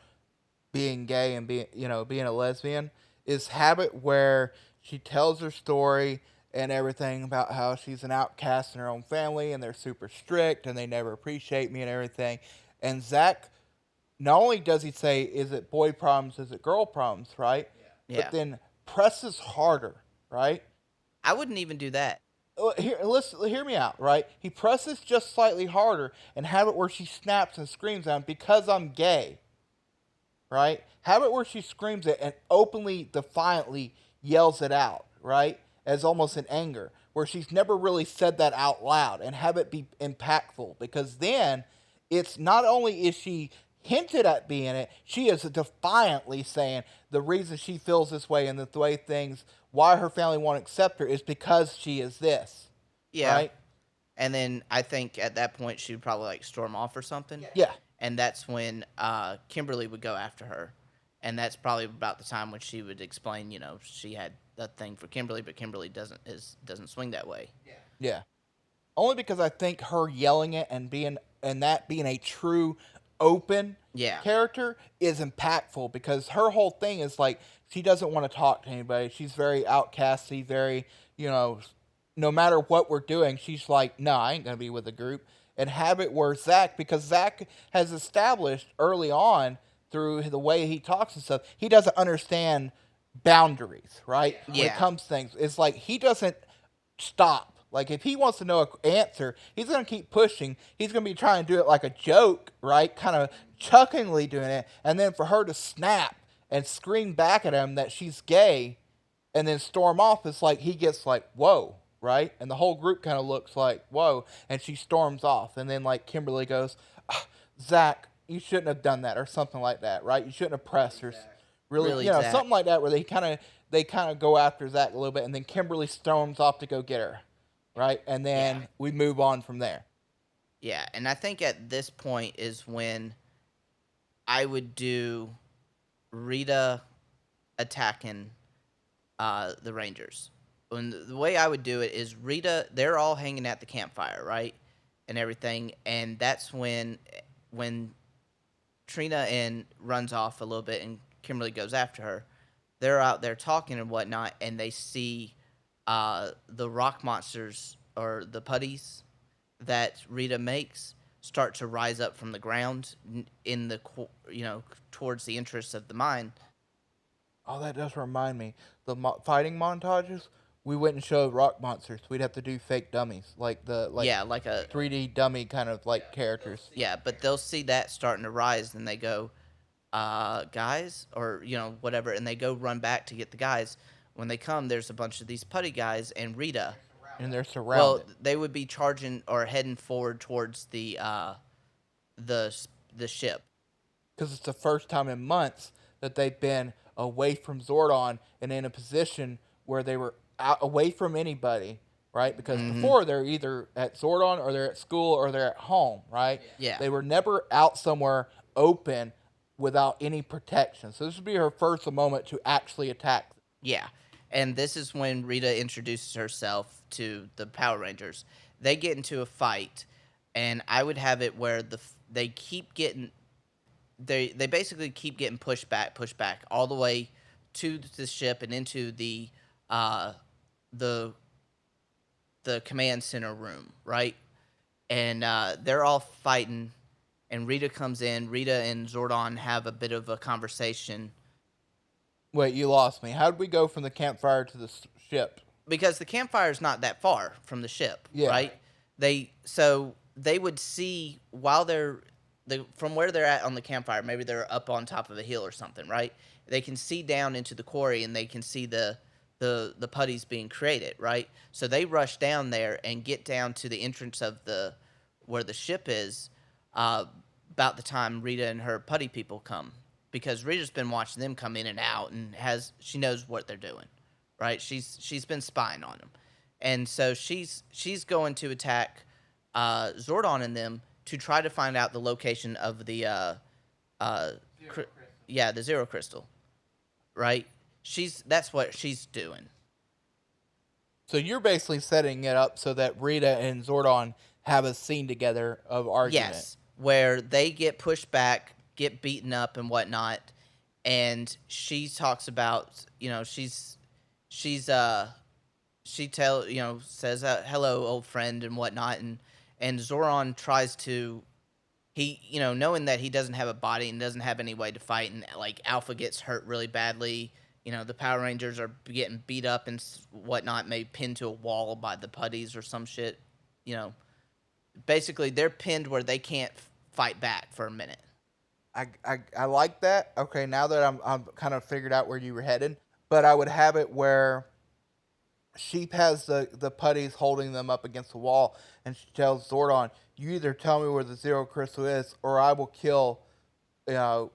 being gay and being a lesbian is have it where she tells her story and everything about how she's an outcast in her own family and they're super strict and they never appreciate me and everything. And Zach, not only does he say, is it boy problems, is it girl problems, right? Yeah. but then presses harder, right? I wouldn't even do that. Here, listen, hear me out, right? He presses just slightly harder and have it where she snaps and screams at him because I'm gay, right? Have it where she screams it and openly, defiantly yells it out, right? As almost in anger, where she's never really said that out loud, and have it be impactful because then it's not only is she hinted at being it, she is defiantly saying the reason she feels this way and the way things, why her family won't accept her is because she is this, Yeah. right? And then I think at that point she would probably like storm off or something. Yeah, And that's when Kimberly would go after her. And that's probably about the time when she would explain, she had a thing for Kimberly, but Kimberly doesn't swing that way. yeah. Only because I think her yelling it and that being a true open Yeah. character is impactful because her whole thing is like she doesn't want to talk to anybody. She's very outcasty, very, you know, no matter what we're doing, she's like, no, I ain't gonna be with the group. And have it where Zach, because Zach has established early on through the way he talks and stuff, he doesn't understand boundaries, right? When it Yeah. comes to things, it's like he doesn't stop. Like if he wants to know an answer, he's gonna keep pushing. He's gonna be trying to do it like a joke, right? Kind of chuckingly doing it, and then for her to snap and scream back at him that she's gay, and then storm off, it's like he gets like whoa, right? And the whole group kind of looks like whoa, and she storms off, and then like Kimberly goes, "Ah, Zach, you shouldn't have done that, or something like that, right? You shouldn't have pressed her. Really, Really, Zach. something like that, where they kind of go after Zach a little bit, and then Kimberly storms off to go get her, right? And Yeah. then we move on from there. Yeah. And I think at this point is when I would do Rita attacking the Rangers. When the way I would do it is Rita, they're all hanging at the campfire, right, and everything, and that's when Trina and runs off a little bit, and Kimberly goes after her. They're out there talking and whatnot, and they see the rock monsters or the putties that Rita makes start to rise up from the ground in the towards the entrance of the mine. Oh, that does remind me. The fighting montages, we wouldn't show rock monsters. We'd have to do fake dummies, like the Yeah, like a 3D dummy kind of like characters. yeah, but they'll see that starting to rise, and they go, guys, or whatever, and they go run back to get the guys. When they come, there's a bunch of these putty guys and Rita. And they're Well, surrounded. they would be charging or heading forward towards the ship. Because it's the first time in months that they've been away from Zordon and in a position where they were out, away from anybody, right? Because Mm-hmm. before they're either at Zordon or they're at school or they're at home, right? Yeah. They were never out somewhere open without any protection. So this would be her first moment to actually attack. Yeah. And this is when Rita introduces herself to the Power Rangers. They get into a fight, and I would have it where they keep getting they basically keep getting pushed back all the way to the ship and into uh the the command center room, right? And they're all fighting, and Rita comes in. Rita and Zordon have a bit of a conversation Wait, you lost me. How did we go from the campfire to the ship? because the campfire is not that far from the ship, Yeah. right? They would see while from where they're at on the campfire. Maybe they're up on top of a hill or something, right? They can see down into the quarry and they can see the putties being created, right? So they rush down there and get down to the entrance of the where the ship is. About the time Rita and her putty people come, because Rita's been watching them come in and out and she knows what they're doing, right? She's been spying on them, and so she's going to attack Zordon and them to try to find out the location of the the Zero Crystal, right? That's what she's doing. So you're basically setting it up so that Rita and Zordon have a scene together of argument. Yes, where they get pushed back, get beaten up, and whatnot, and she talks about says hello old friend and whatnot, and Zoran tries to knowing that he doesn't have a body and doesn't have any way to fight, and like Alpha gets hurt really badly, the Power Rangers are getting beat up and whatnot, maybe pinned to a wall by the putties or some shit. You know, basically they're pinned where they can't fight back for a minute. I like that. Okay, now that I'm kind of figured out where you were headed, but I would have it where Sheep has the putties holding them up against the wall, and she tells Zordon, "You either tell me where the Zero Crystal is, or I will kill, you know,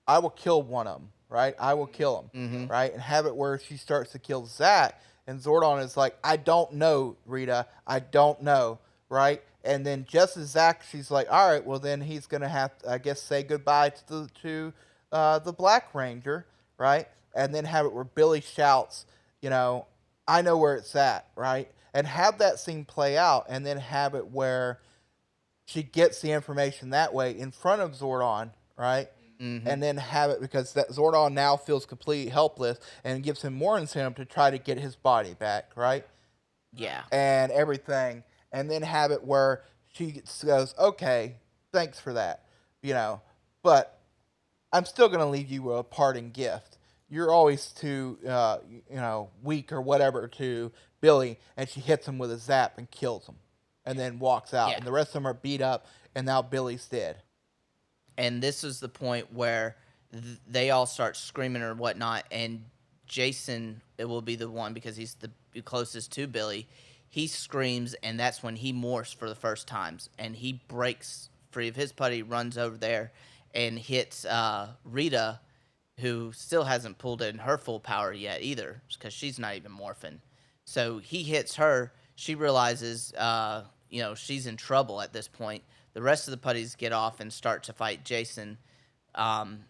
I will kill one of them. Right? I will kill him. Mm-hmm. Right? And have it where she starts to kill Zack, and Zordon is like, I don't know, Rita. I don't know. Right? And then just as Zack, she's like, all right, well then he's gonna have to, I guess, say goodbye to the Black Ranger, right? And then have it where Billy shouts, you know, I know where it's at, right? And have that scene play out, and then have it where she gets the information that way in front of Zordon, right? Mm-hmm. And then have it because that Zordon now feels completely helpless and gives him more incentive to try to get his body back, right? Yeah. And everything. And then have it where she goes, okay, thanks for that, but I'm still going to leave you a parting gift. You're always too, weak or whatever to Billy, and she hits him with a zap and kills him, and then walks out. Yeah. And the rest of them are beat up, and now Billy's dead. And this is the point where they all start screaming or whatnot, and Jason, it will be the one because he's the closest to Billy. He screams, and that's when he morphs for the first times, and he breaks free of his putty, runs over there, and hits Rita, who still hasn't pulled in her full power yet either, because she's not even morphing. So he hits her. She realizes, she's in trouble at this point. The rest of the putties get off and start to fight Jason, and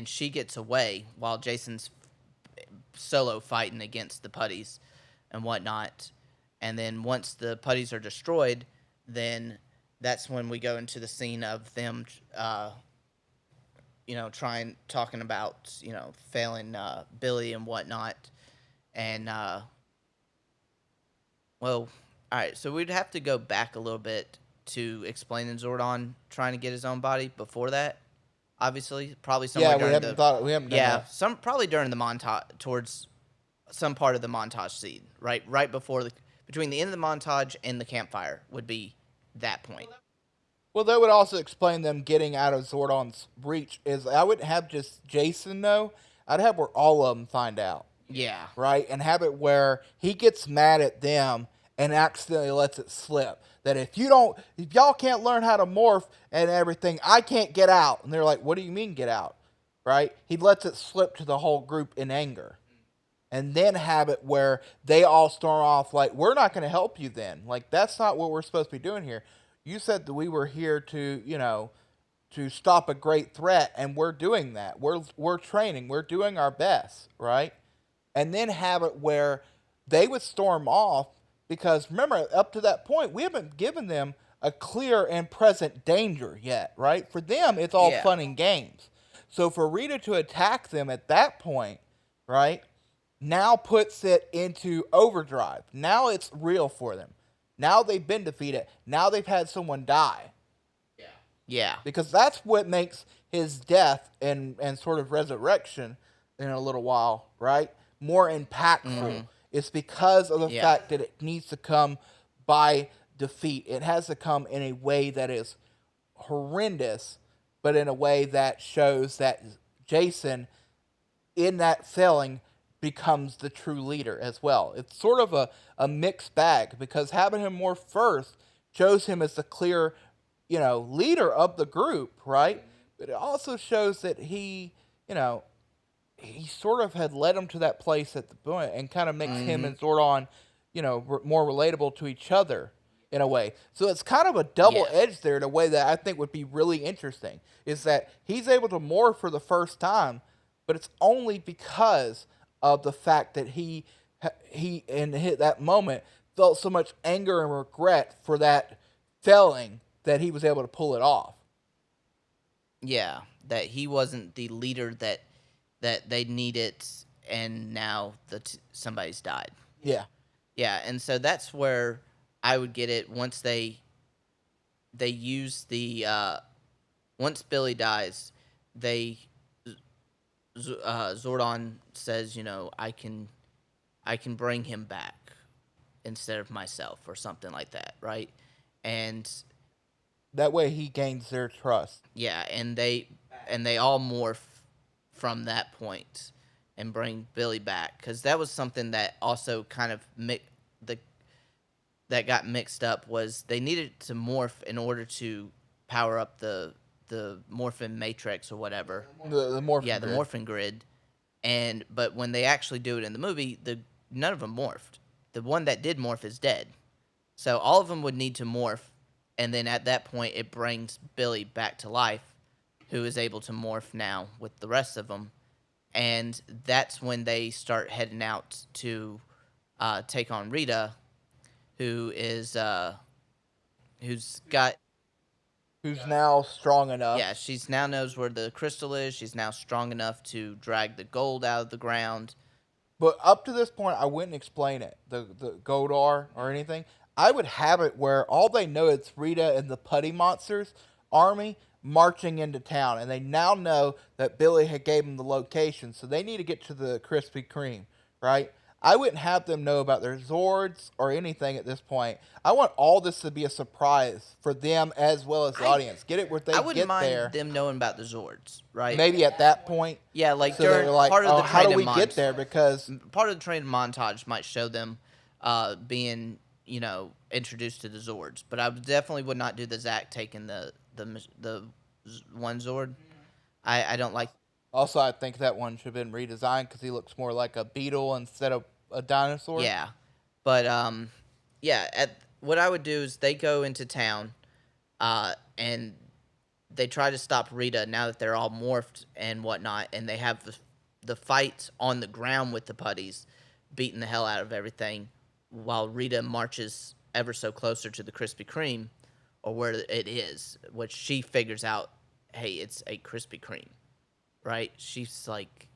she gets away while Jason's solo fighting against the putties and whatnot. And then once the putties are destroyed, then that's when we go into the scene of them, talking about, failing Billy and whatnot. And, well, all right, so we'd have to go back a little bit to explaining Zordon trying to get his own body before that. Obviously, probably somewhere Yeah, we during haven't the thought we haven't done yeah, that. some probably during the montage towards some part of the montage scene, right before between the end of the montage and the campfire would be that point. Well, that would also explain them getting out of Zordon's reach. Is I wouldn't have just Jason know. I'd have where all of them find out, Yeah, right? And have it where he gets mad at them and accidentally lets it slip. That if y'all can't learn how to morph and everything, I can't get out. And they're like, what do you mean get out? Right? He lets it slip to the whole group in anger. And then have it where they all storm off like, we're not going to help you then. Like, that's not what we're supposed to be doing here. You said that we were here to, to stop a great threat, and we're doing that. We're training. We're doing our best, right? And then have it where they would storm off because remember, up to that point, we haven't given them a clear and present danger yet, right? For them, it's all yeah, fun and games. So for Rita to attack them at that point, right, now puts it into overdrive. Now it's real for them. Now they've been defeated. Now they've had someone die. yeah, Because that's what makes his death and sort of resurrection in a little while, right, more impactful. mm-hmm. It's because of the Yeah. fact that it needs to come by defeat. It has to come in a way that is horrendous, but in a way that shows that Jason, in that failing, becomes the true leader as well. It's sort of a mixed bag because having him more first shows him as the clear, leader of the group, right? But it also shows that he sort of had led him to that place at the point and kind of makes him Mm-hmm. and Zordon, more relatable to each other in a way. So it's kind of a double Yeah, edge there in a way that I think would be really interesting. Is that he's able to morph for the first time, but it's only because of the fact that he in that moment felt so much anger and regret for that failing that he was able to pull it off. yeah, that he wasn't the leader that they needed, and now somebody's died. Yeah. Yeah, and so that's where I would get it once they use the once Billy dies, they Zordon says, I can bring him back instead of myself or something like that, right? And That way he gains their trust. yeah, and they all morph from that point and bring Billy back because that was something that also kind of the that got mixed up was they needed to morph in order to power up the morphin matrix or whatever. The morphin Yeah, the grid. morphin grid. And but when they actually do it in the movie, the none of them morphed. The one that did morph is dead. So all of them would need to morph, and then at that point, it brings Billy back to life, who is able to morph now with the rest of them, and that's when they start heading out to take on Rita, who is who's got Who's now strong enough. yeah, she's now knows where the crystal is. She's now strong enough to drag the gold out of the ground. But up to this point, I wouldn't explain it, the Godar or anything. I would have it where all they know is Rita and the Putty Monsters army marching into town, and they now know that Billy had gave them the location, so they need to get to the Krispy Kreme, right? I wouldn't have them know about their Zords or anything at this point. I want all this to be a surprise for them as well as the I audience. Get it where they I wouldn't get mind there. them knowing about the Zords, right? Maybe at that point, Yeah, like so during they're like, part of "Oh, the how do training we get there?" Because part of the training montage might show them being introduced to the Zords, but I definitely would not do the Zack taking the one Zord. I don't like. also, I think that one should have been redesigned because he looks more like a beetle instead of a dinosaur. Yeah, but yeah. What I would do is they go into town, and they try to stop Rita now that they're all morphed and whatnot, and they have the fight on the ground with the putties, beating the hell out of everything, while Rita marches ever so closer to the Krispy Kreme, or where it is, which she figures out, hey, it's a Krispy Kreme, right? She's like,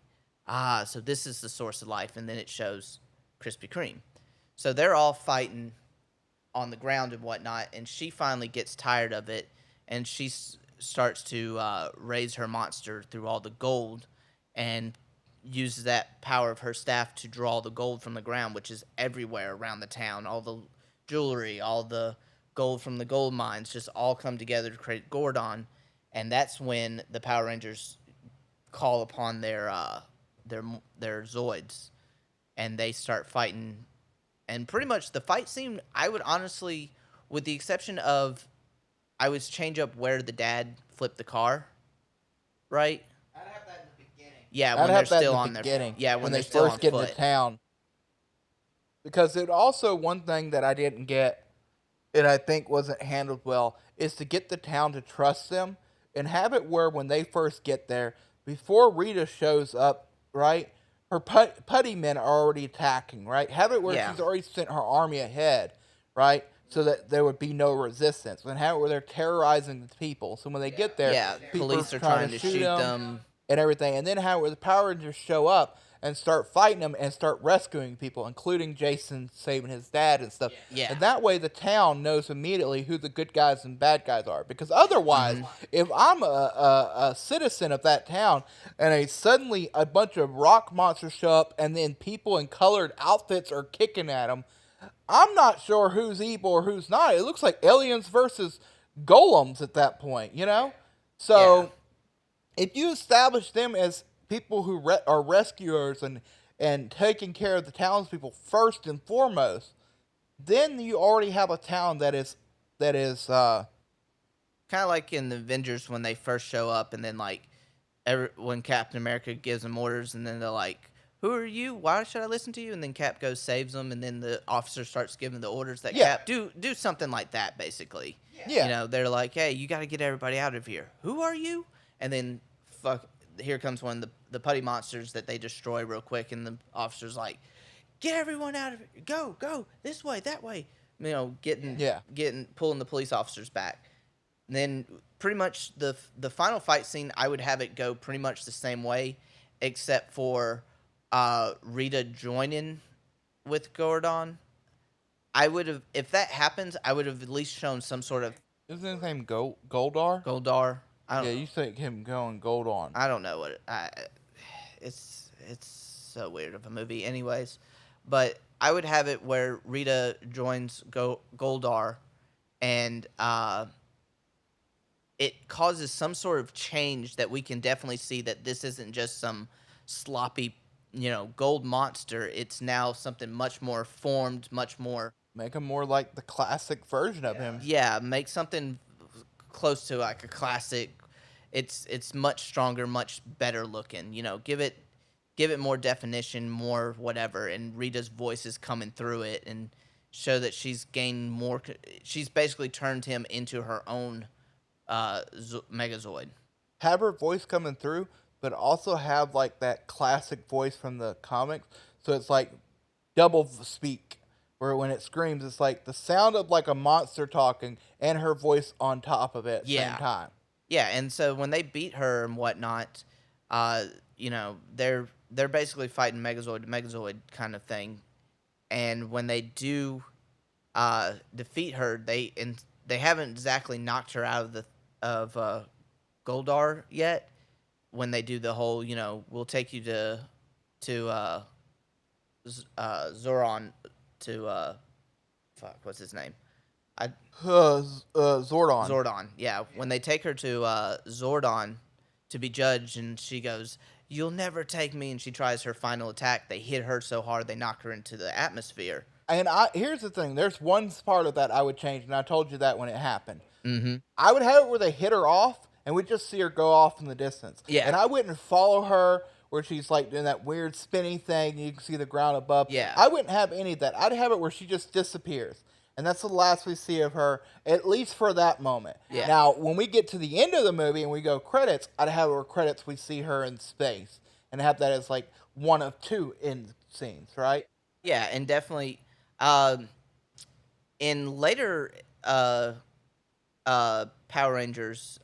so this is the source of life, and then it shows Krispy Kreme. So they're all fighting on the ground and whatnot, and she finally gets tired of it, and she starts to raise her monster through all the gold, and uses that power of her staff to draw the gold from the ground, which is everywhere around the town. All the jewelry, all the gold from the gold mines, just all come together to create Gordon, and that's when the Power Rangers call upon their their Zoids, and they start fighting. And pretty much the fight scene, I would honestly, with the exception of, I would change up where the dad flipped the car, right? I'd have that in the beginning. Yeah, I'd when they're have that still in on the their beginning. yeah when when they they're still on first get into foot. town. Because it also one thing that I didn't get, and I think wasn't handled well, is to get the town to trust them and have it where when they first get there, before Rita shows up, right? Her putty men are already attacking, right? Have it where Yeah. she's already sent her army ahead, right? So that there would be no resistance. And have it where they're terrorizing the people. So when they get there, Yeah, people police are trying trying to shoot them. and everything. And then how where the Power Rangers show up and start fighting them and start rescuing people, including Jason saving his dad and stuff. Yeah. And that way the town knows immediately who the good guys and bad guys are. Because otherwise, if I'm a citizen of that town and suddenly a bunch of rock monsters show up and then people in colored outfits are kicking at them, I'm not sure who's evil or who's not. It looks like aliens versus golems at that point, you know? So if you establish them as people who are rescuers and taking care of the townspeople first and foremost, then you already have a town that is Kind of like in the Avengers when they first show up, and then like when Captain America gives them orders, and then they're like, "Who are you? Why should I listen to you?" And then Cap goes saves them, and then the officer starts giving the orders that Yeah. Cap do something like that basically. Yeah. You know, they're like, "Hey, you got to get everybody out of here. Who are you?" And then fuck, here comes one of the putty monsters that they destroy real quick, and the officer's like, "Get everyone out of here! Go this way, that way." You know, Yeah. pulling the police officers back. And then pretty much the final fight scene, I would have it go pretty much the same way, except for Rita joining with Gordon. I would have, if that happens, I would have at least shown some sort of isn't his name Goldar? Goldar. Yeah, you think him going Goldon. I don't know what it's so weird of a movie, anyways. But I would have it where Rita joins Goldar, and it causes some sort of change that we can definitely see that this isn't just some sloppy, gold monster. It's now something much more formed, much more. Make him more like the classic version of him. Yeah, make something close to like a classic. It's much stronger, much better looking. Give it more definition, more whatever, and Rita's voice is coming through it, and show that she's gained more. She's basically turned him into her own Megazord. Have her voice coming through, but also have like that classic voice from the comics. So it's like double speak, where when it screams, it's like the sound of like a monster talking and her voice on top of it at the same Yeah, time. yeah, and so when they beat her and whatnot, uh, they're basically fighting Megazord to Megazord kind of thing. And when they do defeat her, they haven't exactly knocked her out of the of Goldar yet. When they do the whole, we'll take you to Zoran to fuck, what's his name? I Zordon. Zordon. Yeah, when they take her to Zordon to be judged, and she goes, "You'll never take me," and she tries her final attack. They hit her so hard they knock her into the atmosphere. And here's the thing: there's one part of that I would change, and I told you that when it happened. Mm-hmm. I would have it where they hit her off, and we just see her go off in the distance. Yeah. And I wouldn't follow her where she's like doing that weird spinny thing. And you can see the ground above. Yeah. I wouldn't have any of that. I'd have it where she just disappears, and that's the last we see of her, at least for that moment. Yeah. Now, when we get to the end of the movie and we go credits, I'd have it where credits we see her in space, and have that as like one of two end scenes, right? Yeah, and definitely, um, in later Power Rangers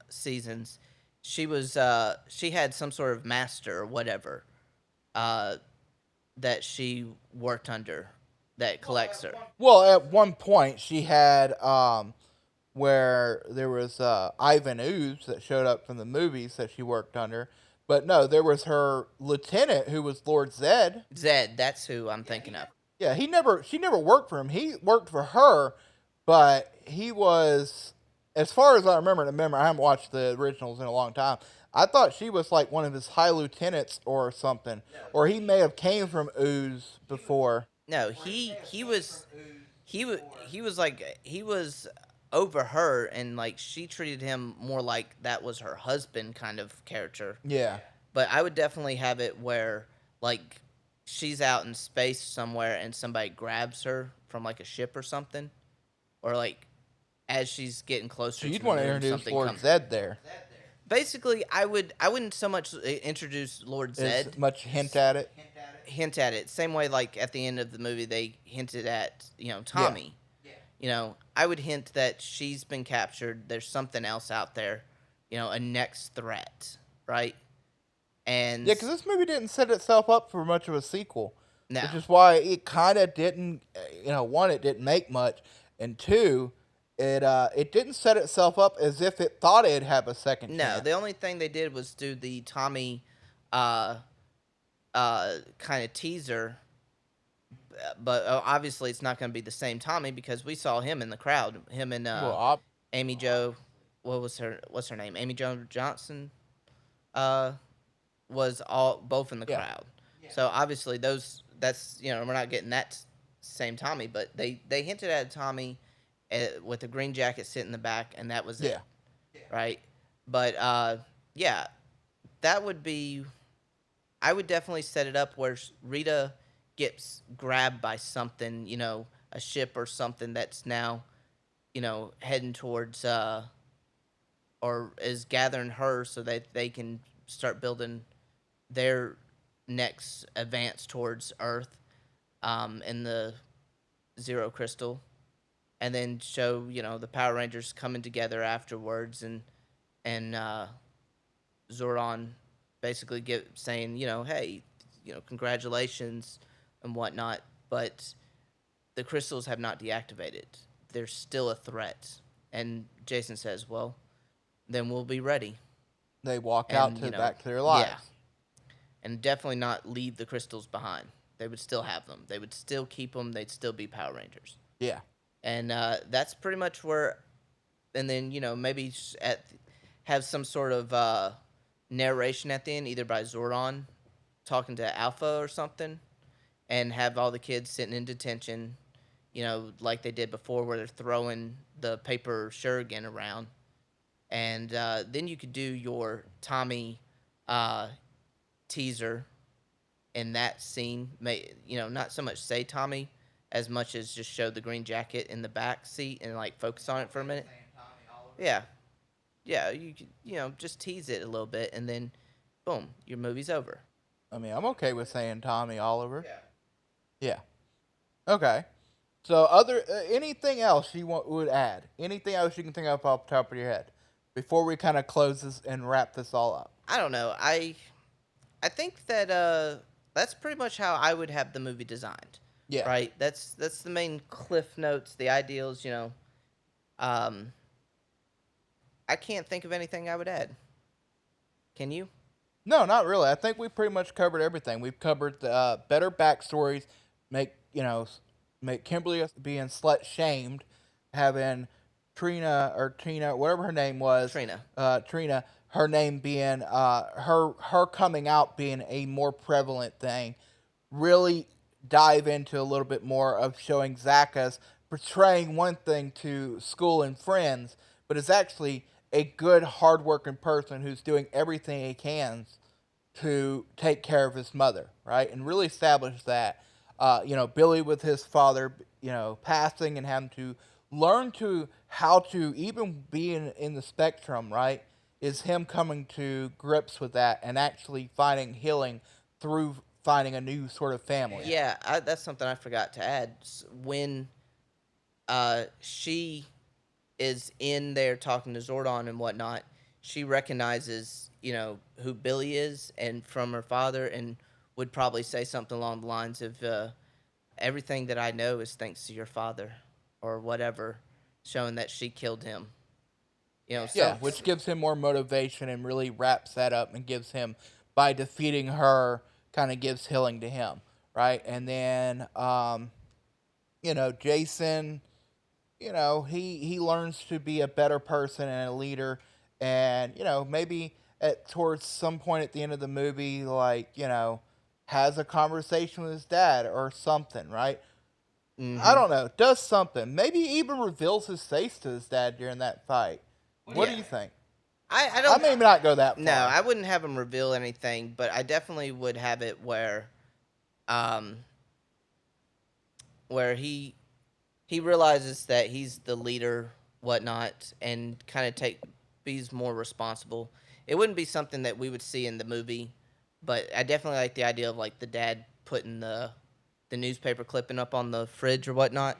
seasons, she had some sort of master or whatever uh, that she worked under that collects her. Well, at one point she had where there was Ivan Ooze that showed up from the movies that she worked under. But no, there was her lieutenant who was Lord Zed. Zed, that's who I'm thinking of. Yeah, she never worked for him. He worked for her, but he was, as far as I remember, I haven't watched the originals in a long time. I thought she was like one of his high lieutenants or something, or he may have came from Ooze before. No, he was over her, and like she treated him more like that was her husband kind of character. Yeah. But I would definitely have it where like she's out in space somewhere and somebody grabs her from like a ship or something, or like as she's getting closer. So to you'd the want to moon, introduce something Lord comes. Zed there. Basically, I wouldn't so much introduce Lord Zed. As much hint at it. Hint at it. Same way, like at the end of the movie, they hinted at Tommy. I would hint that she's been captured. There's something else out there, a next threat, right? And Yeah, because this movie didn't set itself up for much of a sequel, no, which is why it kind of didn't. One, it didn't make much, and two, it didn't set itself up as if it thought it'd have a second no. chance. The only thing they did was do the Tommy, kind of teaser. But obviously, it's not going to be the same Tommy because we saw him in the crowd. Him and Amy Jo, what's her name? Amy Jo Johnson, was both in the Yeah. crowd. So obviously that's we're not getting that same Tommy, but they hinted at Tommy with the green jacket sitting in the back, and that was it, right? But yeah, that would be. I would definitely set it up where Rita gets grabbed by something, a ship or something that's now, heading towards or is gathering her so that they can start building their next advance towards Earth in the Zero Crystal, and then show the Power Rangers coming together afterwards, and Zordon basically saying hey, congratulations and whatnot, but the crystals have not deactivated. There's still a threat, and Jason says, well, then we'll be ready. They walk And, out back to their lives. Yeah. and definitely not leave the crystals behind. They would still have them. They would still keep them. They'd still be Power Rangers. Yeah. And that's pretty much where. And then maybe have some sort of narration at the end, either by Zordon talking to Alpha or something, and have all the kids sitting in detention, like they did before, where they're throwing the paper shuriken around. And then you could do your Tommy uh, teaser in that scene. Not so much say Tommy as much as just show the green jacket in the back seat and like focus on it for a minute. Yeah, yeah. You could, just tease it a little bit, and then boom, your movie's over. I mean, I'm okay with saying Tommy Oliver. Yeah. Okay. So, anything else you would add? Anything else you can think of off the top of your head before we kind of close this and wrap this all up? I don't know. I think that that's pretty much how I would have the movie designed. Yeah. Right. That's the main cliff notes, the ideals. Um, I can't think of anything I would add. Can you? No, not really. I think we pretty much covered everything. We've covered the better backstories, make make Kimberly being slut shamed, having Tina, whatever her name was, Trina. Trina, her name being her coming out being a more prevalent thing. Really dive into a little bit more of showing Zach as portraying one thing to school and friends, but is actually a good, hardworking person who's doing everything he can to take care of his mother, right? And really establish that. Billy with his father, passing and having to learn to how to even be in the spectrum, right? Is him coming to grips with that and actually finding healing through finding a new sort of family. Yeah, that's something I forgot to add. When she is in there talking to Zordon and whatnot, she recognizes, who Billy is and from her father, and would probably say something along the lines of, everything that I know is thanks to your father, or whatever, showing that she killed him. Yeah, which gives him more motivation and really wraps that up and gives him, by defeating her, kind of gives healing to him, right? And then, Jason, he learns to be a better person and a leader, and maybe at towards some point at the end of the movie, like has a conversation with his dad or something, right? I Mm-hmm. don't know, does something, maybe even reveals his face to his dad during that fight. What do Yeah. you think? I I don't. may not go that No, far. I wouldn't have him reveal anything, but I definitely would have it um, where he realizes that he's the leader, whatnot, and kind of be more responsible. It wouldn't be something that we would see in the movie, but I definitely like the idea of like the dad putting the newspaper clipping up on the fridge or whatnot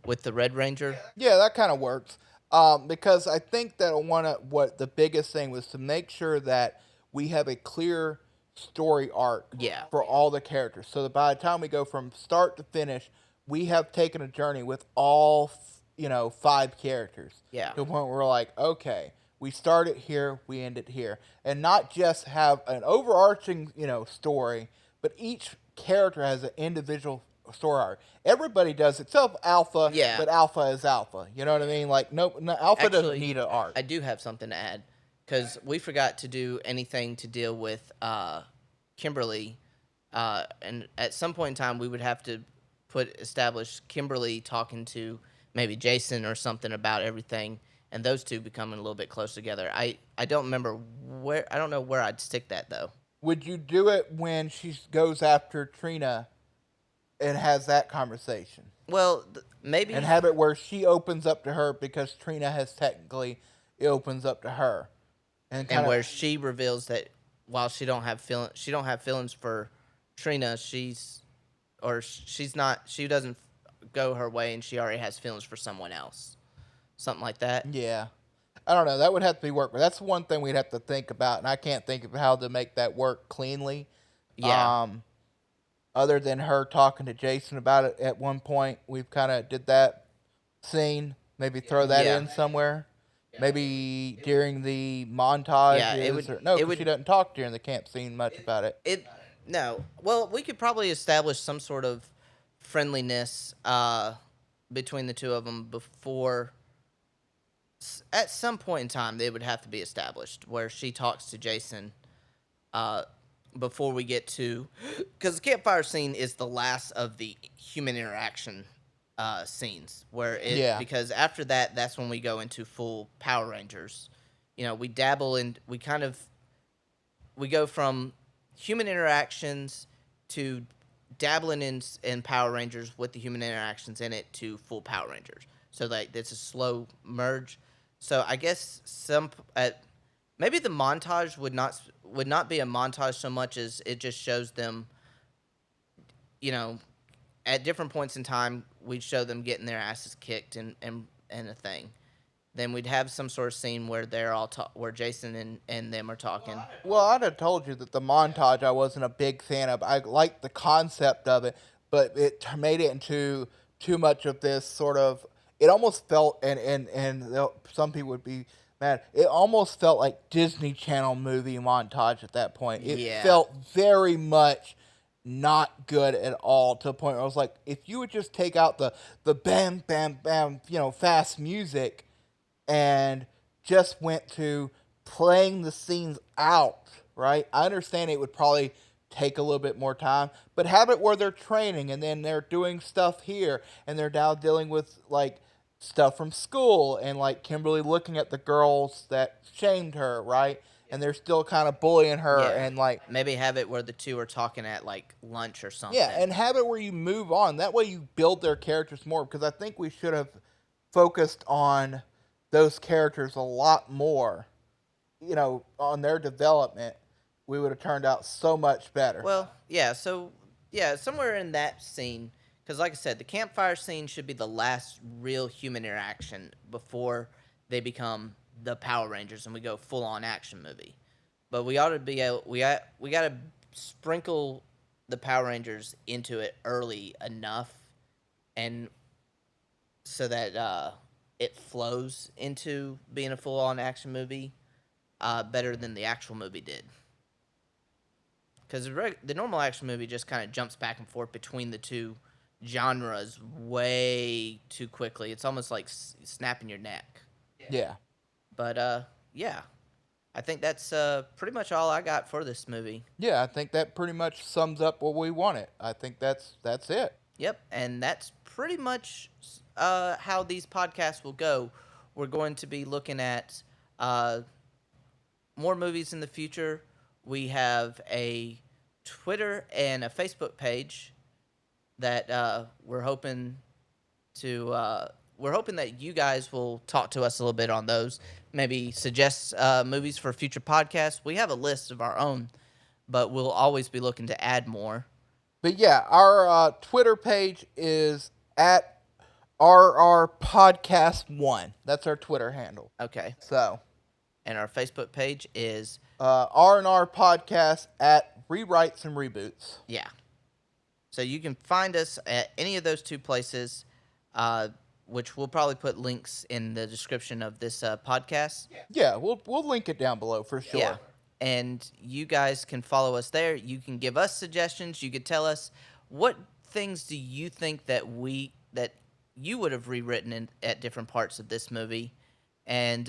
with the Red Ranger. Yeah, that kind of works. Because I think that what the biggest thing was to make sure that we have a clear story arc Yeah. for all the characters, so that by the time we go from start to finish, we have taken a journey with all 5 characters. Yeah. To the point where we're like, okay, we started here, we ended here, and not just have an overarching story, but each character has an individual story arc. Everybody does except Alpha, Yeah. but Alpha is Alpha. You know what I mean? Like no Alpha doesn't need an arc. I do have something to add because we forgot to do anything to deal with Kimberly, and at some point in time we would have to establish Kimberly talking to maybe Jason or something about everything, and those two becoming a little bit close together. I don't remember where. I don't know where I'd stick that though. Would you do it when she goes after Trina and has that conversation? Well, maybe. And have it where she opens up to her because Trina has technically it opens up to her, And where she reveals that while she don't have feelings for Trina, she's not, she doesn't go her way, and she already has feelings for someone else, something like that. Yeah. I don't know. That would have to be work, but that's one thing we'd have to think about, and I can't think of how to make that work cleanly. Yeah. Other than her talking to Jason about it at one point, we've kind of did that scene. Maybe throw that Yeah. in somewhere. Maybe during the montages. Yeah, it would. No, It 'cause would. she doesn't talk during the camp scene much about it. No. Well, we could probably establish some sort of friendliness between the two of them before. At some point in time, they would have to be established where she talks to Jason uh, before we get to, because the campfire scene is the last of the human interaction scenes where it, Yeah. because after that, that's when we go into full Power Rangers. We dabble in, we go from human interactions to dabbling in Power Rangers with the human interactions in it to full Power Rangers. So like it's a slow merge. So I guess maybe the montage would not be a montage so much as it just shows them, you know, at different points in time we'd show them getting their asses kicked and a thing. Then we'd have some sort of scene where they're all where Jason and them are talking. Well, I'd have told you that the montage I wasn't a big fan of. I liked the concept of it, but it made it into too much of this sort of. It almost felt, some people would be mad. It almost felt like Disney Channel movie montage at that point. It Yeah. felt very much not good at all, to the point where I was like, if you would just take out the bam bam bam, fast music, and just went to playing the scenes out, right? I understand it would probably take a little bit more time, but have it where they're training and then they're doing stuff here and they're now dealing with like stuff from school and like Kimberly looking at the girls that shamed her, right? And they're still kind of bullying her Yeah. and like, Maybe have it where the two are talking at like lunch or something. yeah, and have it where you move on. That way you build their characters more, because I think we should have focused on those characters a lot more, on their development. We would have turned out so much better. Well, yeah, so yeah, somewhere in that scene, because like I said, the campfire scene should be the last real human interaction before they become the Power Rangers and we go full on action movie. But we ought to be able, we got to sprinkle the Power Rangers into it early enough, and so that it flows into being a full on action movie better than the actual movie did. Because the normal action movie just kind of jumps back and forth between the two genres way too quickly. It's almost like snapping your neck. Yeah. But yeah, I think that's pretty much all I got for this movie. Yeah, I think that pretty much sums up what we wanted. I think that's it. Yep, and that's pretty much how these podcasts will go. We're going to be looking at more movies in the future. We have a Twitter and a Facebook page that we're hoping that you guys will talk to us a little bit on those. Maybe suggest movies for future podcasts. We have a list of our own, but we'll always be looking to add more. But yeah, our Twitter page is at RR Podcast 1. That's our Twitter handle. Okay. So, And our Facebook page is R&R Podcast at Rewrites and Reboots. yeah. So you can find us at any of those two places, which we'll probably put links in the description of this podcast. Yeah, we'll link it down below for sure. Yeah. And you guys can follow us there. You can give us suggestions. You could tell us what things do you think that you would have rewritten at different parts of this movie. And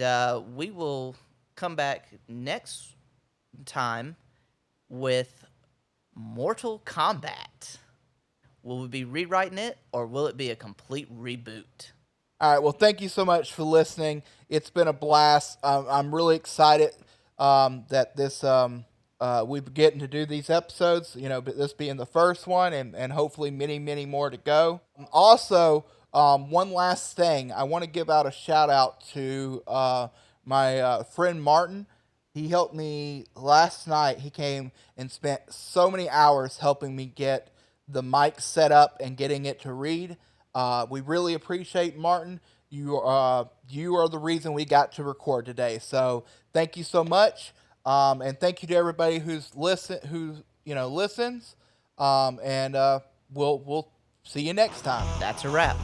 we will come back next time with Mortal Kombat. Will we be rewriting it, or will it be a complete reboot? All right, well, thank you so much for listening. It's been a blast. I'm really excited that we're getting to do these episodes, but this being the first one and hopefully many, many more to go. Also, one last thing. I want to give out a shout out to my friend Martin. He helped me last night. He came and spent so many hours helping me get the mic set up and getting it to read. We really appreciate Martin. You are the reason we got to record today. So thank you so much, and thank you to everybody who listens. And we'll see you next time. That's a wrap.